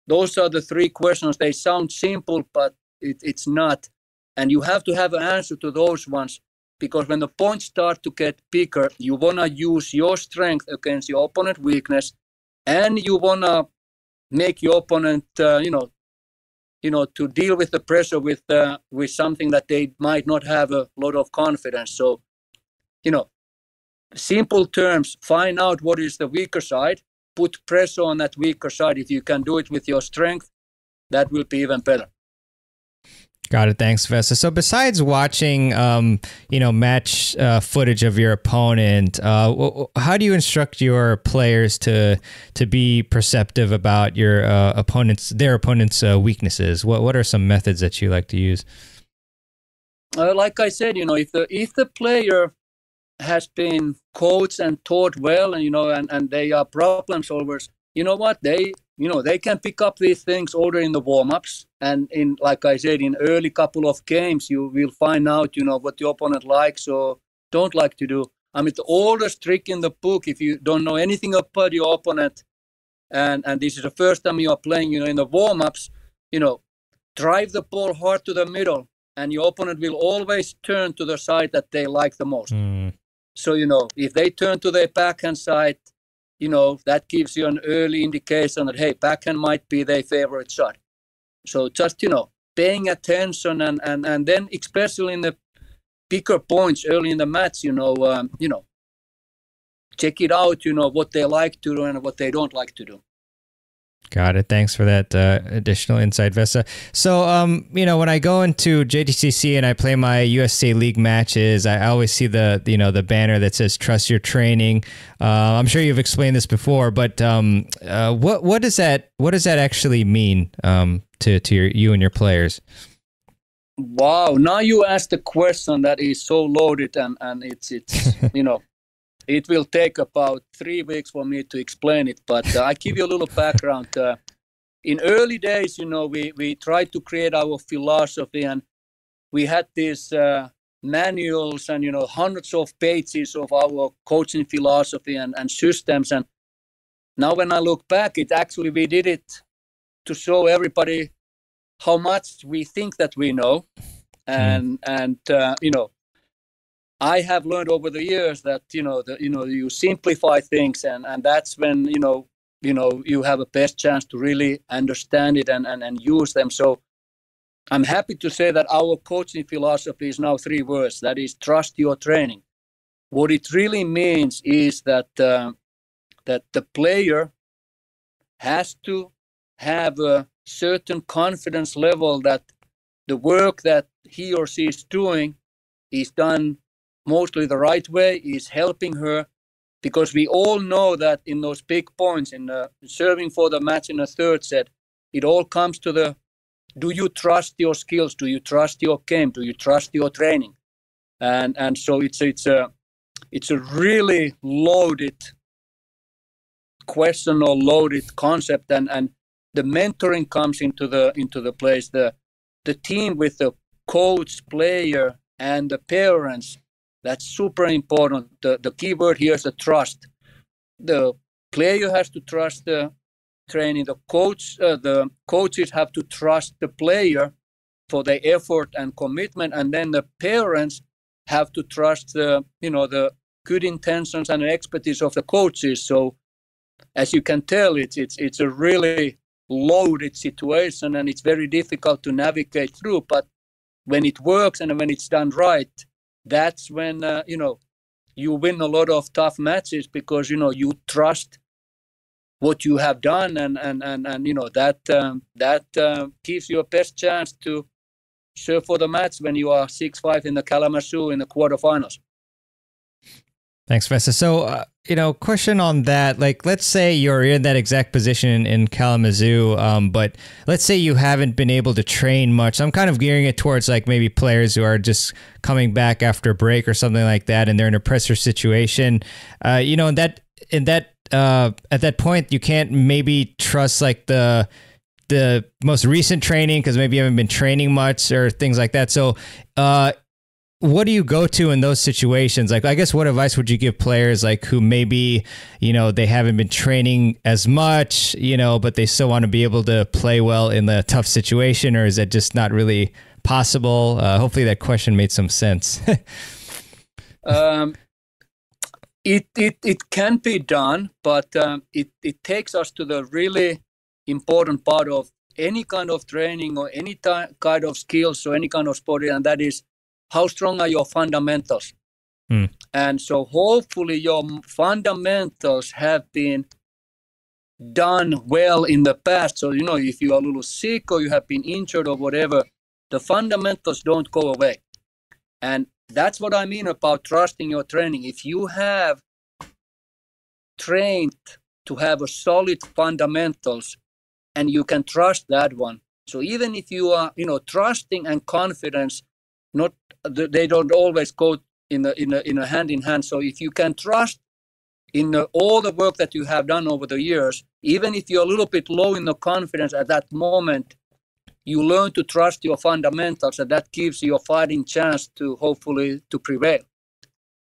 Those are the 3 questions. They sound simple, but it's not. And you have to have an answer to those ones, because when the points start to get bigger, you want to use your strength against your opponent's weakness, and you want to make your opponent, to deal with the pressure with something that they might not have a lot of confidence. So, simple terms, find out what is the weaker side, put pressure on that weaker side. If you can do it with your strength, that will be even better. Got it. Thanks, Vesa. So besides watching, match footage of your opponent, how do you instruct your players to be perceptive about their opponent's weaknesses? What are some methods that you like to use? Like I said, if the player has been coached and taught well, and they are problem solvers, you know what, they can pick up these things already in the warm-ups, and like I said, in early couple of games, you will find out, what the opponent likes or don't like to do. I mean, the oldest trick in the book, if you don't know anything about your opponent, and this is the first time you are playing, in the warm-ups, drive the ball hard to the middle, and your opponent will always turn to the side that they like the most. So, if they turn to their backhand side, that gives you an early indication that, hey, backhand might be their favorite shot. So just, paying attention and then especially in the bigger points early in the match, check it out, what they like to do and what they don't like to do. Got it. Thanks for that additional insight, Vesa. So, when I go into JTCC and I play my USTA League matches, I always see the banner that says "Trust your training." I'm sure you've explained this before, but what does that actually mean to you and your players? Wow! Now you asked a question that is so loaded, and it's It will take about 3 weeks for me to explain it, but I give you a little background. In early days, we tried to create our philosophy, and we had these manuals and, hundreds of pages of our coaching philosophy and systems. And now when I look back, we did it to show everybody how much we think that we know. And I have learned over the years that you simplify things, and that's when you have a best chance to really understand it and use them. So I'm happy to say that our coaching philosophy is now 3 words. That is, trust your training. What it really means is that the player has to have a certain confidence level that the work that he or she is doing is done mostly the right way, is helping her, because we all know that in those big points, in serving for the match in the third set, it all comes to do you trust your skills? Do you trust your game? Do you trust your training? And so it's a really loaded question or loaded concept, and the mentoring comes into the place. The team with the coach, player, and the parents. That's super important. The key word here is the trust. The player has to trust the training. The coaches have to trust the player for their effort and commitment, and then the parents have to trust the good intentions and the expertise of the coaches. So, as you can tell, it's a really loaded situation, and it's very difficult to navigate through. But when it works and when it's done right, that's when you win a lot of tough matches, because you trust what you have done, and that gives you a best chance to serve for the match when you are 6-5 in the Kalamazoo in the quarterfinals. Thanks, Vesa. So, question on that, like, let's say you're in that exact position in Kalamazoo, but let's say you haven't been able to train much. I'm kind of gearing it towards like maybe players who are just coming back after a break or something like that, and they're in a pressure situation. At that point, you can't maybe trust like the most recent training, because maybe you haven't been training much or things like that. So, what do you go to in those situations? Like, I guess, what advice would you give players like who maybe, they haven't been training as much, but they still want to be able to play well in the tough situation, or is that just not really possible? Hopefully that question made some sense. It can be done, but it takes us to the really important part of any kind of training or any kind of skills or any kind of sport, and that is, how strong are your fundamentals? And so hopefully your fundamentals have been done well in the past. So, if you are a little sick or you have been injured or whatever, the fundamentals don't go away. And that's what I mean about trusting your training. If you have trained to have a solid fundamentals, and you can trust that one. So even if you are, trusting and confidence, they don't always go in a hand in hand. So if you can trust in all the work that you have done over the years, even if you're a little bit low in the confidence at that moment, you learn to trust your fundamentals, and that gives you a fighting chance to hopefully to prevail.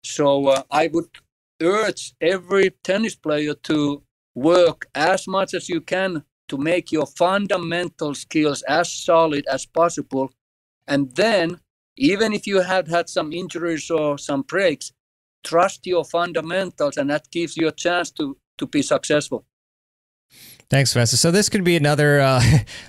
So I would urge every tennis player to work as much as you can to make your fundamental skills as solid as possible. And then, even if you have had some injuries or some breaks, trust your fundamentals, and that gives you a chance to be successful. Thanks, Vesa. So this could be another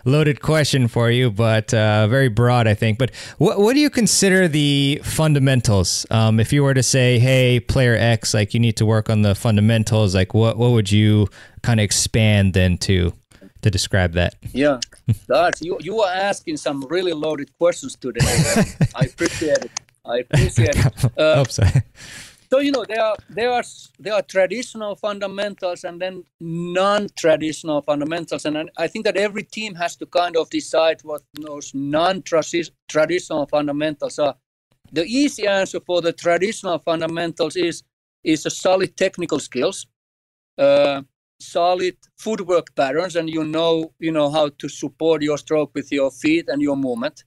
loaded question for you, but very broad, I think. But what do you consider the fundamentals? If you were to say, hey, player X, like you need to work on the fundamentals, like what would you kind of expand then to describe that? Yeah, Lars, you are asking some really loaded questions today. I appreciate it. So there are traditional fundamentals and then non-traditional fundamentals, and I think that every team has to kind of decide what those non-traditional fundamentals are. The easy answer for the traditional fundamentals is a solid technical skills, solid footwork patterns, and you know how to support your stroke with your feet and your movement.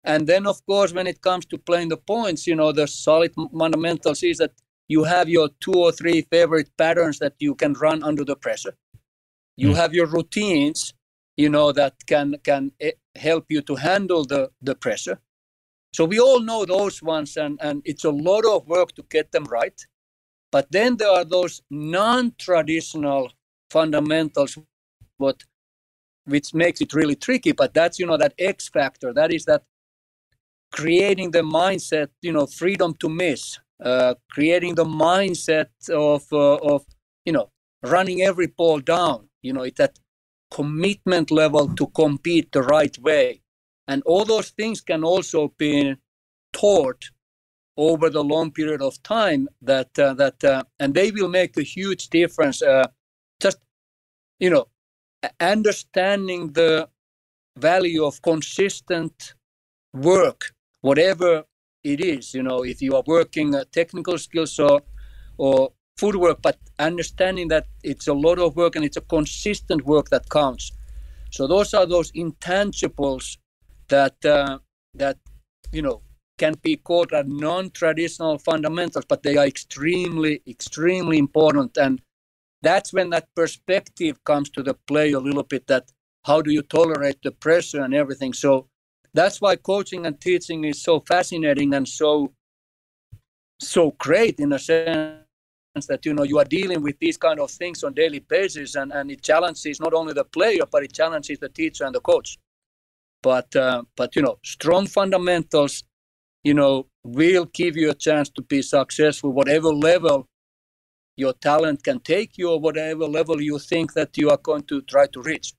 And then, of course, when it comes to playing the points, the solid fundamentals is that you have your 2 or 3 favorite patterns that you can run under the pressure. You have your routines, that can help you to handle the pressure. So we all know those ones, and it's a lot of work to get them right. But then there are those non-traditional fundamentals, which makes it really tricky. But that's, that X factor. That is that creating the mindset, freedom to miss, creating the mindset of running every ball down, it's that commitment level to compete the right way. And all those things can also be taught over the long period of time and they will make a huge difference. Just, understanding the value of consistent work, whatever it is, if you are working technical skills or footwork, but understanding that it's a lot of work and it's a consistent work that counts. So those are those intangibles that can be called a non-traditional fundamentals, but they are extremely, extremely important. And that's when that perspective comes to the play a little bit, that how do you tolerate the pressure and everything. So that's why coaching and teaching is so fascinating and so great, in a sense that, you are dealing with these kind of things on a daily basis, and it challenges not only the player, but it challenges the teacher and the coach. But strong fundamentals, will give you a chance to be successful, whatever level your talent can take you, or whatever level you think that you are going to try to reach.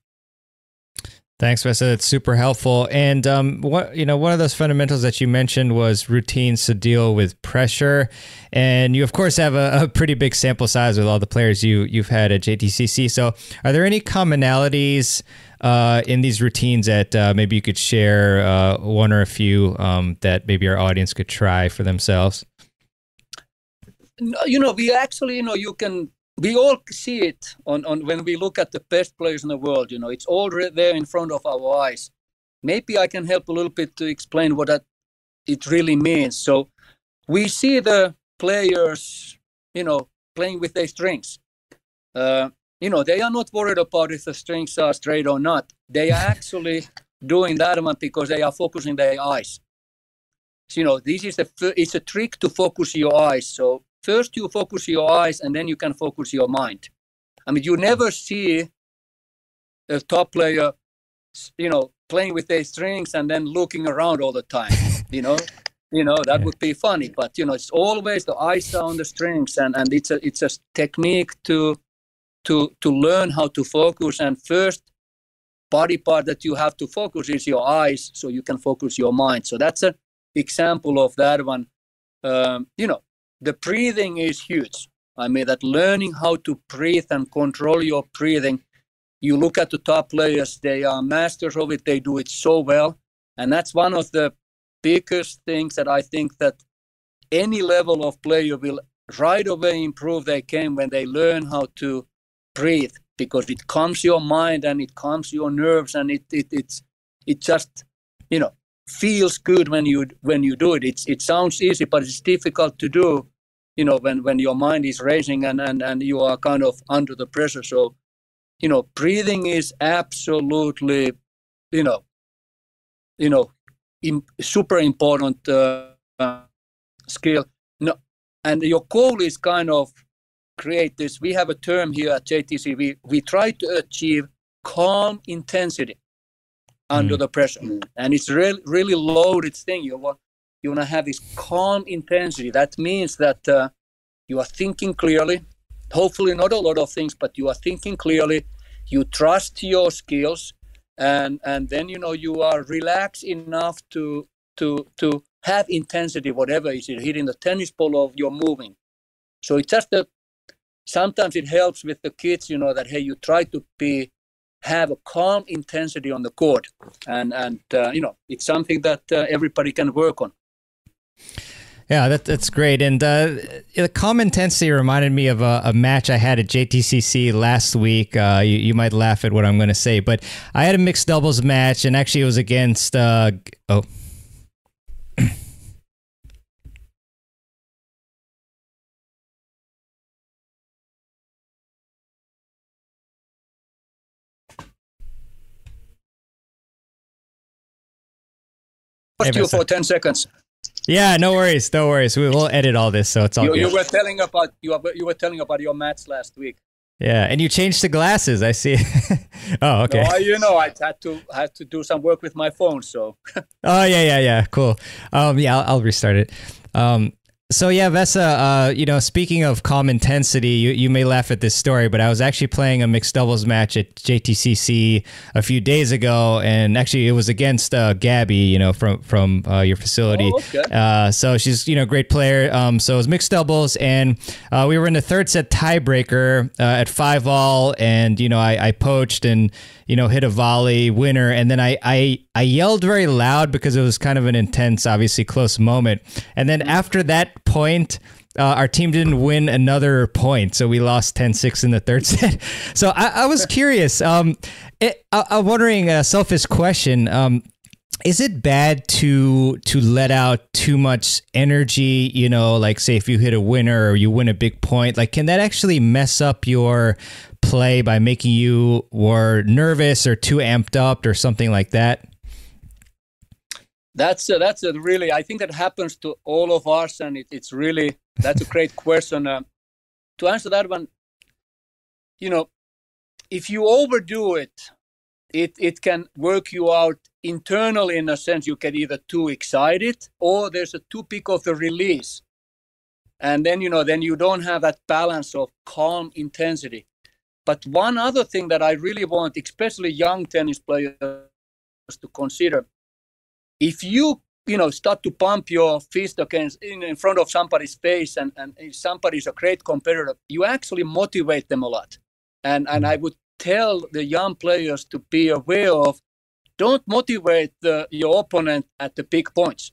Thanks, Vesa. That's super helpful. And one of those fundamentals that you mentioned was routines to deal with pressure. And you, of course, have a pretty big sample size with all the players you've had at JTCC. So are there any commonalities in these routines that maybe you could share, one or a few that maybe our audience could try for themselves? We actually, we all see it on when we look at the best players in the world. It's all there in front of our eyes. Maybe I can help a little bit to explain what it really means. So we see the players, playing with their strings. They are not worried about if the strings are straight or not. They are actually doing that one because they are focusing their eyes. So, this is it's a trick to focus your eyes. So first you focus your eyes, and then you can focus your mind. I mean, you never see a top player, playing with their strings and then looking around all the time. That would be funny. But it's always the eyes are on the strings, and it's a technique to learn how to focus. And first body part that you have to focus is your eyes, so you can focus your mind. So that's an example of that one. The breathing is huge. I mean, that learning how to breathe and control your breathing. You look at the top players, they are masters of it. They do it so well. And that's one of the biggest things that I think that any level of player will right away improve their game when they learn how to breathe, because it calms your mind and it calms your nerves, and it just, feels good when you do it. It sounds easy, but it's difficult to do, when your mind is racing and you are kind of under the pressure. So breathing is absolutely, super important skill. No, and your goal is kind of create this. We have a term here at JTC. We try to achieve calm intensity under the pressure, and it's really loaded thing. You want to have this calm intensity. That means that you are thinking clearly. Hopefully, not a lot of things, but you are thinking clearly. You trust your skills, and then you are relaxed enough to have intensity, whatever is it, hitting the tennis ball or you're moving. So it's just sometimes it helps with the kids, that hey, you try to have a calm intensity on the court, and it's something that everybody can work on. Yeah, that's great. And the calm intensity reminded me of a match I had at JTCC last week. You might laugh at what I'm going to say, but I had a mixed doubles match, and actually it was against You for 10 seconds. Yeah, no worries. We will edit all this, so it's all good. You were telling about your match last week. Yeah, and you changed the glasses. I see. Oh, okay. No, I had to do some work with my phone. So. Oh yeah. Cool. I'll restart it. So yeah, Vesa, speaking of calm intensity, you may laugh at this story, but I was actually playing a mixed doubles match at JTCC a few days ago, and actually it was against Gabby, from your facility. Oh, okay. So she's, great player. So it was mixed doubles, and we were in the third set tiebreaker at 5-all, and I poached and hit a volley winner, and then I yelled very loud because it was kind of an intense, obviously close moment, and then after that point, our team didn't win another point, so we lost 10-6 in the third set. So I was curious. I'm wondering a selfish question. Is it bad to let out too much energy? Like say if you hit a winner or you win a big point, like can that actually mess up your play by making you more nervous or too amped up or something like that? That's a really, I think that happens to all of us, and it's really, that's a great question. To answer that one, if you overdo it, it can work you out internally in a sense. You get either too excited or there's a too big of a release. And then, then you don't have that balance of calm intensity. But one other thing that I really want, especially young tennis players, to consider, if you start to pump your fist against in front of somebody's face, and if somebody's a great competitor, you actually motivate them a lot. And I would tell the young players to be aware of, don't motivate your opponent at the big points.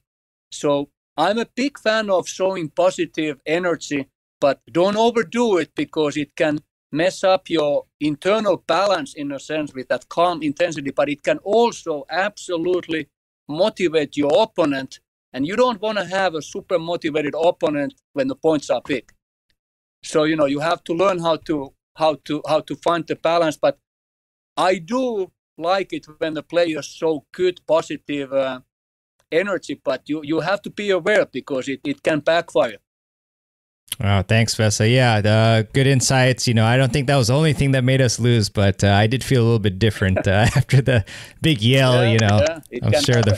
So I'm a big fan of showing positive energy, but don't overdo it because it can mess up your internal balance in a sense with that calm intensity, but it can also absolutely motivate your opponent, and you don't want to have a super motivated opponent when the points are big. So you have to learn how to find the balance. But I do like it when the players show good positive energy, but you have to be aware because it can backfire. Oh, thanks, Vesa. Yeah, good insights. I don't think that was the only thing that made us lose, but I did feel a little bit different after the big yell. I'm sure happen.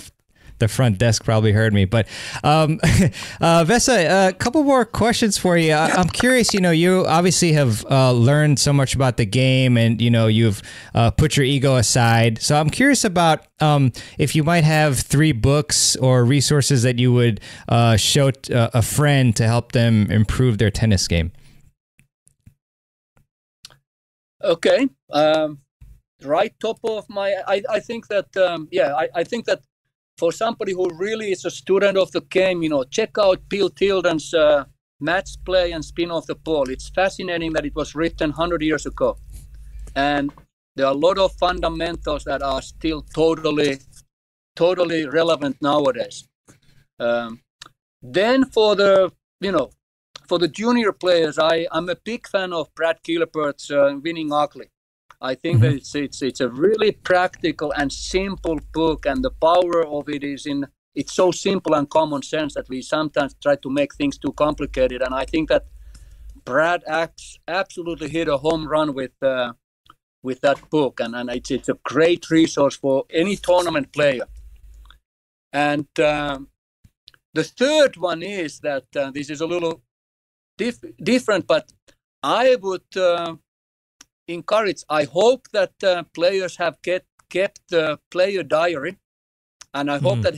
The front desk probably heard me. But Vesa, a couple more questions for you. I'm curious. You obviously have learned so much about the game, and you've put your ego aside. So I'm curious about if you might have 3 books or resources that you would show a friend to help them improve their tennis game. Okay. Right top of my, I think that I think that for somebody who really is a student of the game, check out Bill Tilden's Match Play and Spin Off the Ball. It's fascinating that it was written 100 years ago. And there are a lot of fundamentals that are still totally relevant nowadays. Then for the junior players, I'm a big fan of Brad Gilbert's Winning Ugly. I think that it's a really practical and simple book, and the power of it is in it's so simple and common sense that we sometimes try to make things too complicated. And I think that Brad absolutely hit a home run with that book, and it's a great resource for any tournament player. And the third one is that this is a little different, but I would encourage. I hope that players have kept the player diary, and I hope that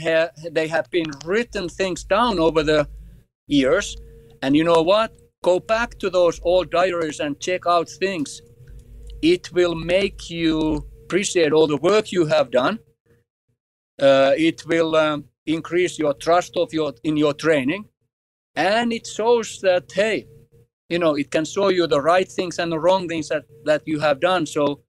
they have been written things down over the years. And you know what? Go back to those old diaries and check out things. It will make you appreciate all the work you have done. It will increase your trust in your training, and it shows that, hey, it can show you the right things and the wrong things that you have done. So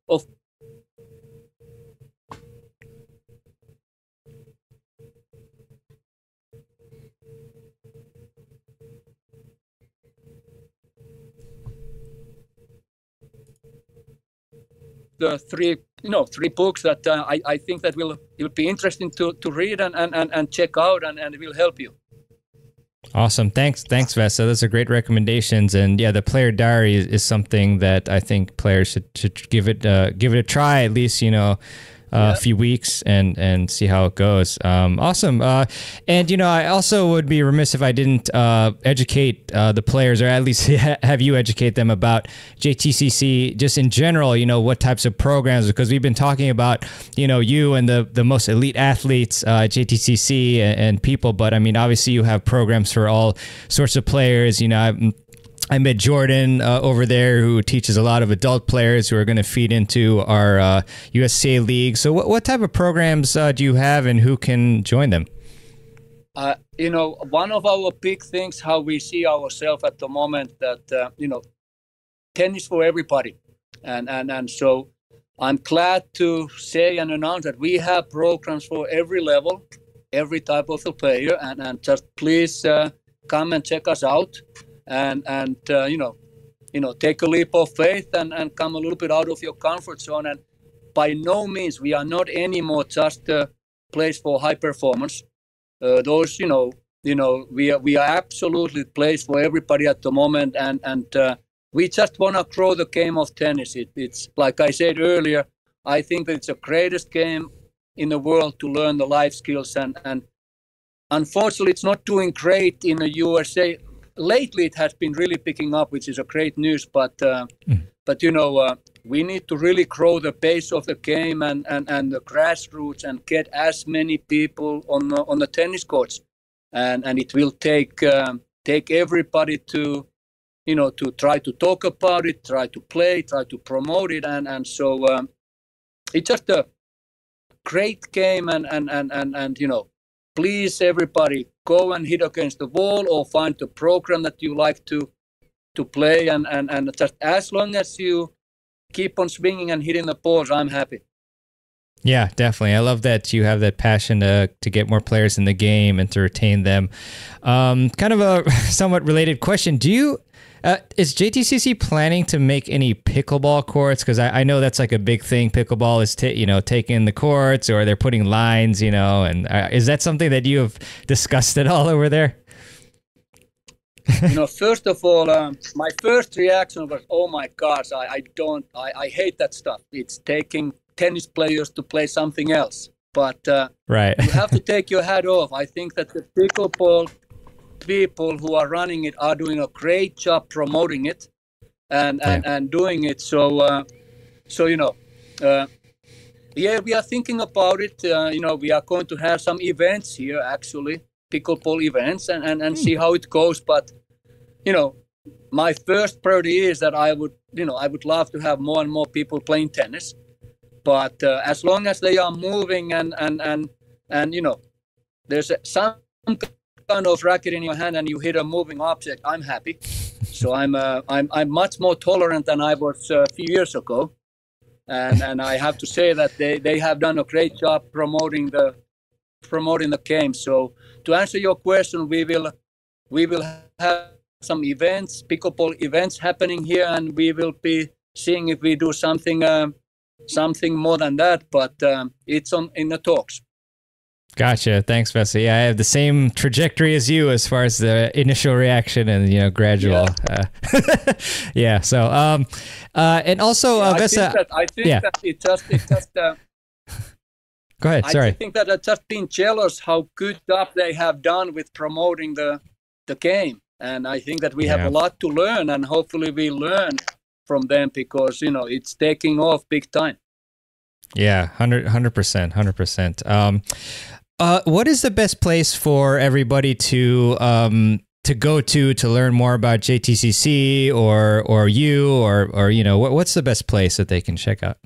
the three books that I think that will be interesting to read and check out, and it will help you. Awesome. Thanks, Vesa. Those are great recommendations. And yeah, the player diary is something that I think players should give it a try, at least, a few weeks and see how it goes. Awesome. And, I also would be remiss if I didn't educate the players, or at least have you educate them about JTCC just in general, what types of programs, because we've been talking about, you and the most elite athletes, JTCC and people. But I mean, obviously you have programs for all sorts of players. I met Jordan over there, who teaches a lot of adult players who are going to feed into our USTA league. So what type of programs do you have, and who can join them? One of our big things, how we see ourselves at the moment, that, tennis for everybody. And so I'm glad to say and announce that we have programs for every level, every type of the player. And just please come and check us out. And take a leap of faith and come a little bit out of your comfort zone. And by no means, we are not anymore just a place for high performance. We are absolutely a place for everybody at the moment. And we just want to grow the game of tennis. It's like I said earlier, I think that it's the greatest game in the world to learn the life skills. And unfortunately, it's not doing great in the USA. Lately, it has been really picking up, which is a great news. But we need to really grow the base of the game and the grassroots, and get as many people on the tennis courts. And it will take everybody to try to talk about it, try to play, try to promote it, and so it's just a great game. And please, everybody, go and hit against the wall, or find the program that you like to play, and just as long as you keep on swinging and hitting the balls, I'm happy. Yeah, definitely. I love that you have that passion to get more players in the game and to retain them. Kind of a somewhat related question. Is JTCC planning to make any pickleball courts? Because I know that's like a big thing. Pickleball is taking the courts, or they're putting lines, and is that something that you have discussed at all over there? First of all, my first reaction was, oh my gosh, I hate that stuff. It's taking tennis players to play something else. But right. You have to take your hat off. I think that the pickleball people who are running it are doing a great job promoting it and doing it. So we are thinking about it. We are going to have some events here, actually, pickleball events, and see how it goes. But my first priority is that I would love to have more and more people playing tennis. But as long as they are moving and there's some kind of racket in your hand and you hit a moving object, I'm happy. So I'm much more tolerant than I was a few years ago, and I have to say that they have done a great job promoting the game. So to answer your question, we will have some events, pickleball events happening here, and we will be seeing if we do something something more than that, but it's in the talks. Gotcha. Thanks, Vesa. Yeah, I have the same trajectory as you as far as the initial reaction and gradual. Yeah. Yeah. So, and also, Vesa. I think that it just. Go ahead. Sorry. I think that I've just been jealous how good job they have done with promoting the game, and I think that we have a lot to learn, and hopefully we learn from them because it's taking off big time. Yeah, 100%, 100%. What is the best place for everybody to go to learn more about JTCC or you or what's the best place that they can check out?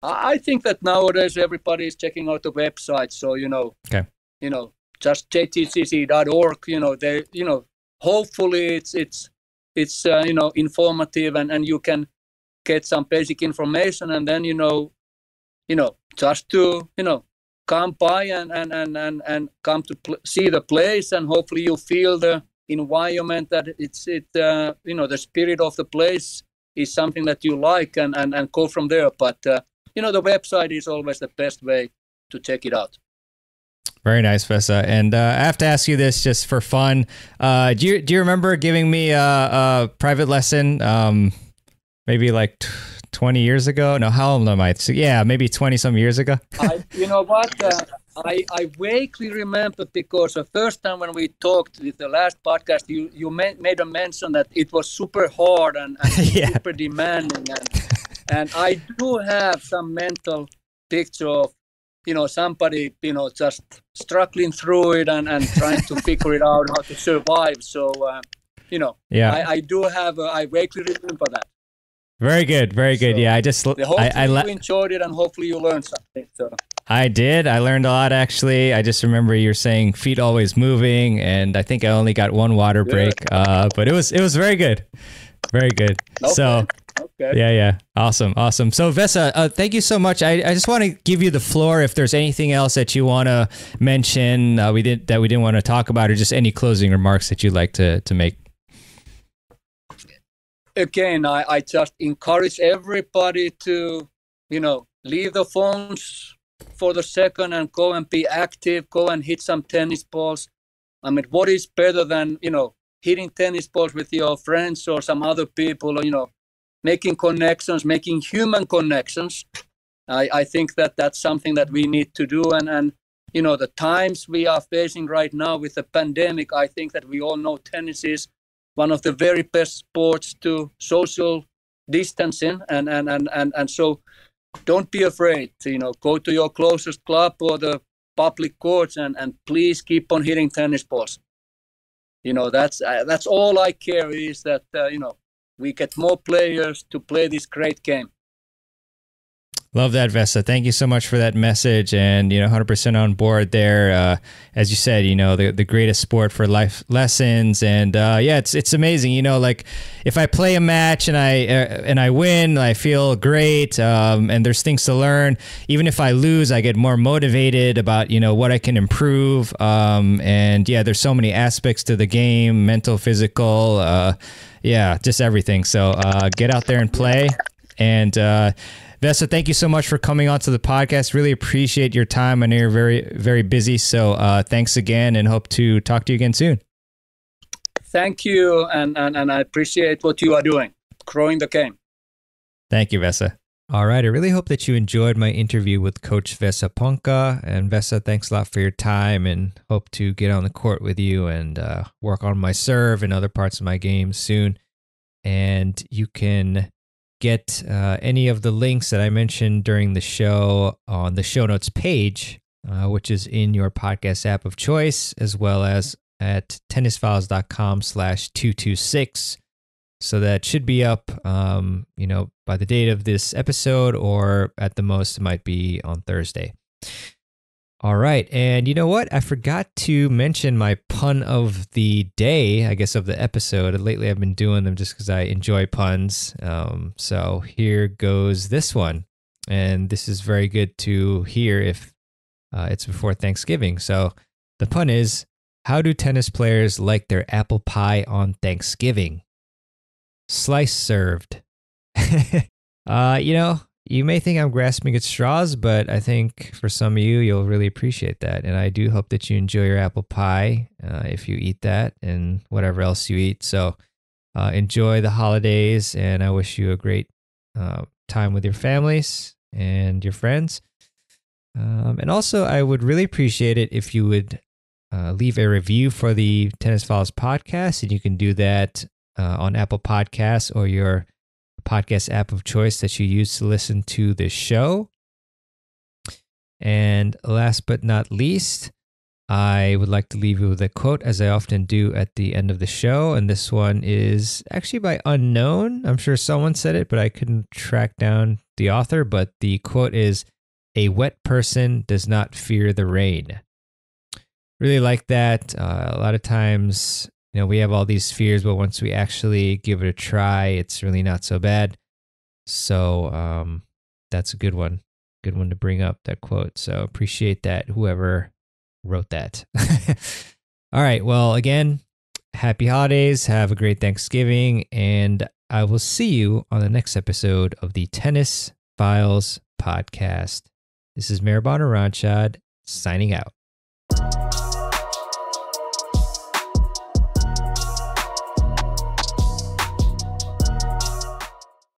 I think that nowadays everybody is checking out the website, so just jtcc.org. Hopefully it's informative and you can get some basic information, and then just to come by and come to see the place, and hopefully you feel the environment, that the spirit of the place is something that you like, and go from there. But the website is always the best way to check it out. Very nice, Vesa. And I have to ask you this just for fun. Do you remember giving me a private lesson? Maybe like 20 years ago? No, how old am I? So, yeah, maybe 20 some years ago. You know what? I vaguely remember, because the first time when we talked with the last podcast, you made a mention that it was super hard and super demanding. And I do have some mental picture of, somebody, just struggling through it and trying to figure it out, how to survive. So, I do have, I vaguely remember that. Very good. Very good. So, yeah, hopefully you enjoyed it, and hopefully you learned something. So. I did. I learned a lot, actually. I just remember you're saying feet always moving, and I think I only got one water break, but it was very good. Very good. Okay. So, okay. Yeah. Awesome. So, Vesa, thank you so much. I just want to give you the floor if there's anything else that you want to mention we didn't want to talk about, or just any closing remarks that you'd like to make. Again, I just encourage everybody to, leave the phones for the second and go and be active, go and hit some tennis balls. I mean, what is better than, hitting tennis balls with your friends or some other people, or, making connections, making human connections. I think that that's something that we need to do. And the times we are facing right now with the pandemic, I think that we all know tennis is one of the very best sports to social distancing, and so don't be afraid. Go to your closest club or the public courts and please keep on hitting tennis balls. That's all I care, is that we get more players to play this great game. Love that, Vesa. Thank you so much for that message, and 100% on board there. As you said, the greatest sport for life lessons, and it's amazing. Like if I play a match and I win, I feel great, and there's things to learn. Even if I lose, I get more motivated about what I can improve. And there's so many aspects to the game: mental, physical, just everything. So get out there and play, and. Vesa, thank you so much for coming onto the podcast. Really appreciate your time. I know you're very, very busy. So thanks again, and hope to talk to you again soon. Thank you. And I appreciate what you are doing, growing the game. Thank you, Vesa. All right. I really hope that you enjoyed my interview with Coach Vesa Ponkka. And Vesa, thanks a lot for your time, and hope to get on the court with you and work on my serve and other parts of my game soon. And you can get any of the links that I mentioned during the show on the show notes page, which is in your podcast app of choice, as well as at tennisfiles.com/226. So that should be up, by the date of this episode, or at the most, it might be on Thursday. All right. And you know what? I forgot to mention my pun of the day, I guess, of the episode. Lately, I've been doing them just because I enjoy puns. So here goes this one. And this is very good to hear if it's before Thanksgiving. So the pun is, how do tennis players like their apple pie on Thanksgiving? Slice served. You may think I'm grasping at straws, but I think for some of you, you'll really appreciate that. And I do hope that you enjoy your apple pie if you eat that and whatever else you eat. So enjoy the holidays, and I wish you a great time with your families and your friends. And also, I would really appreciate it if you would leave a review for the Tennis Files podcast, and you can do that on Apple Podcasts or your podcast app of choice that you use to listen to this show. And last but not least, I would like to leave you with a quote, as I often do at the end of the show. And this one is actually by unknown. I'm sure someone said it, but I couldn't track down the author. But the quote is, "A wet person does not fear the rain." Really like that. A lot of times, we have all these fears, but once we actually give it a try, it's really not so bad. So that's a good one. Good one to bring up, that quote. So appreciate that, whoever wrote that. All right. Well, again, happy holidays. Have a great Thanksgiving. And I will see you on the next episode of the Tennis Files podcast. This is Mirabana Ranchad signing out.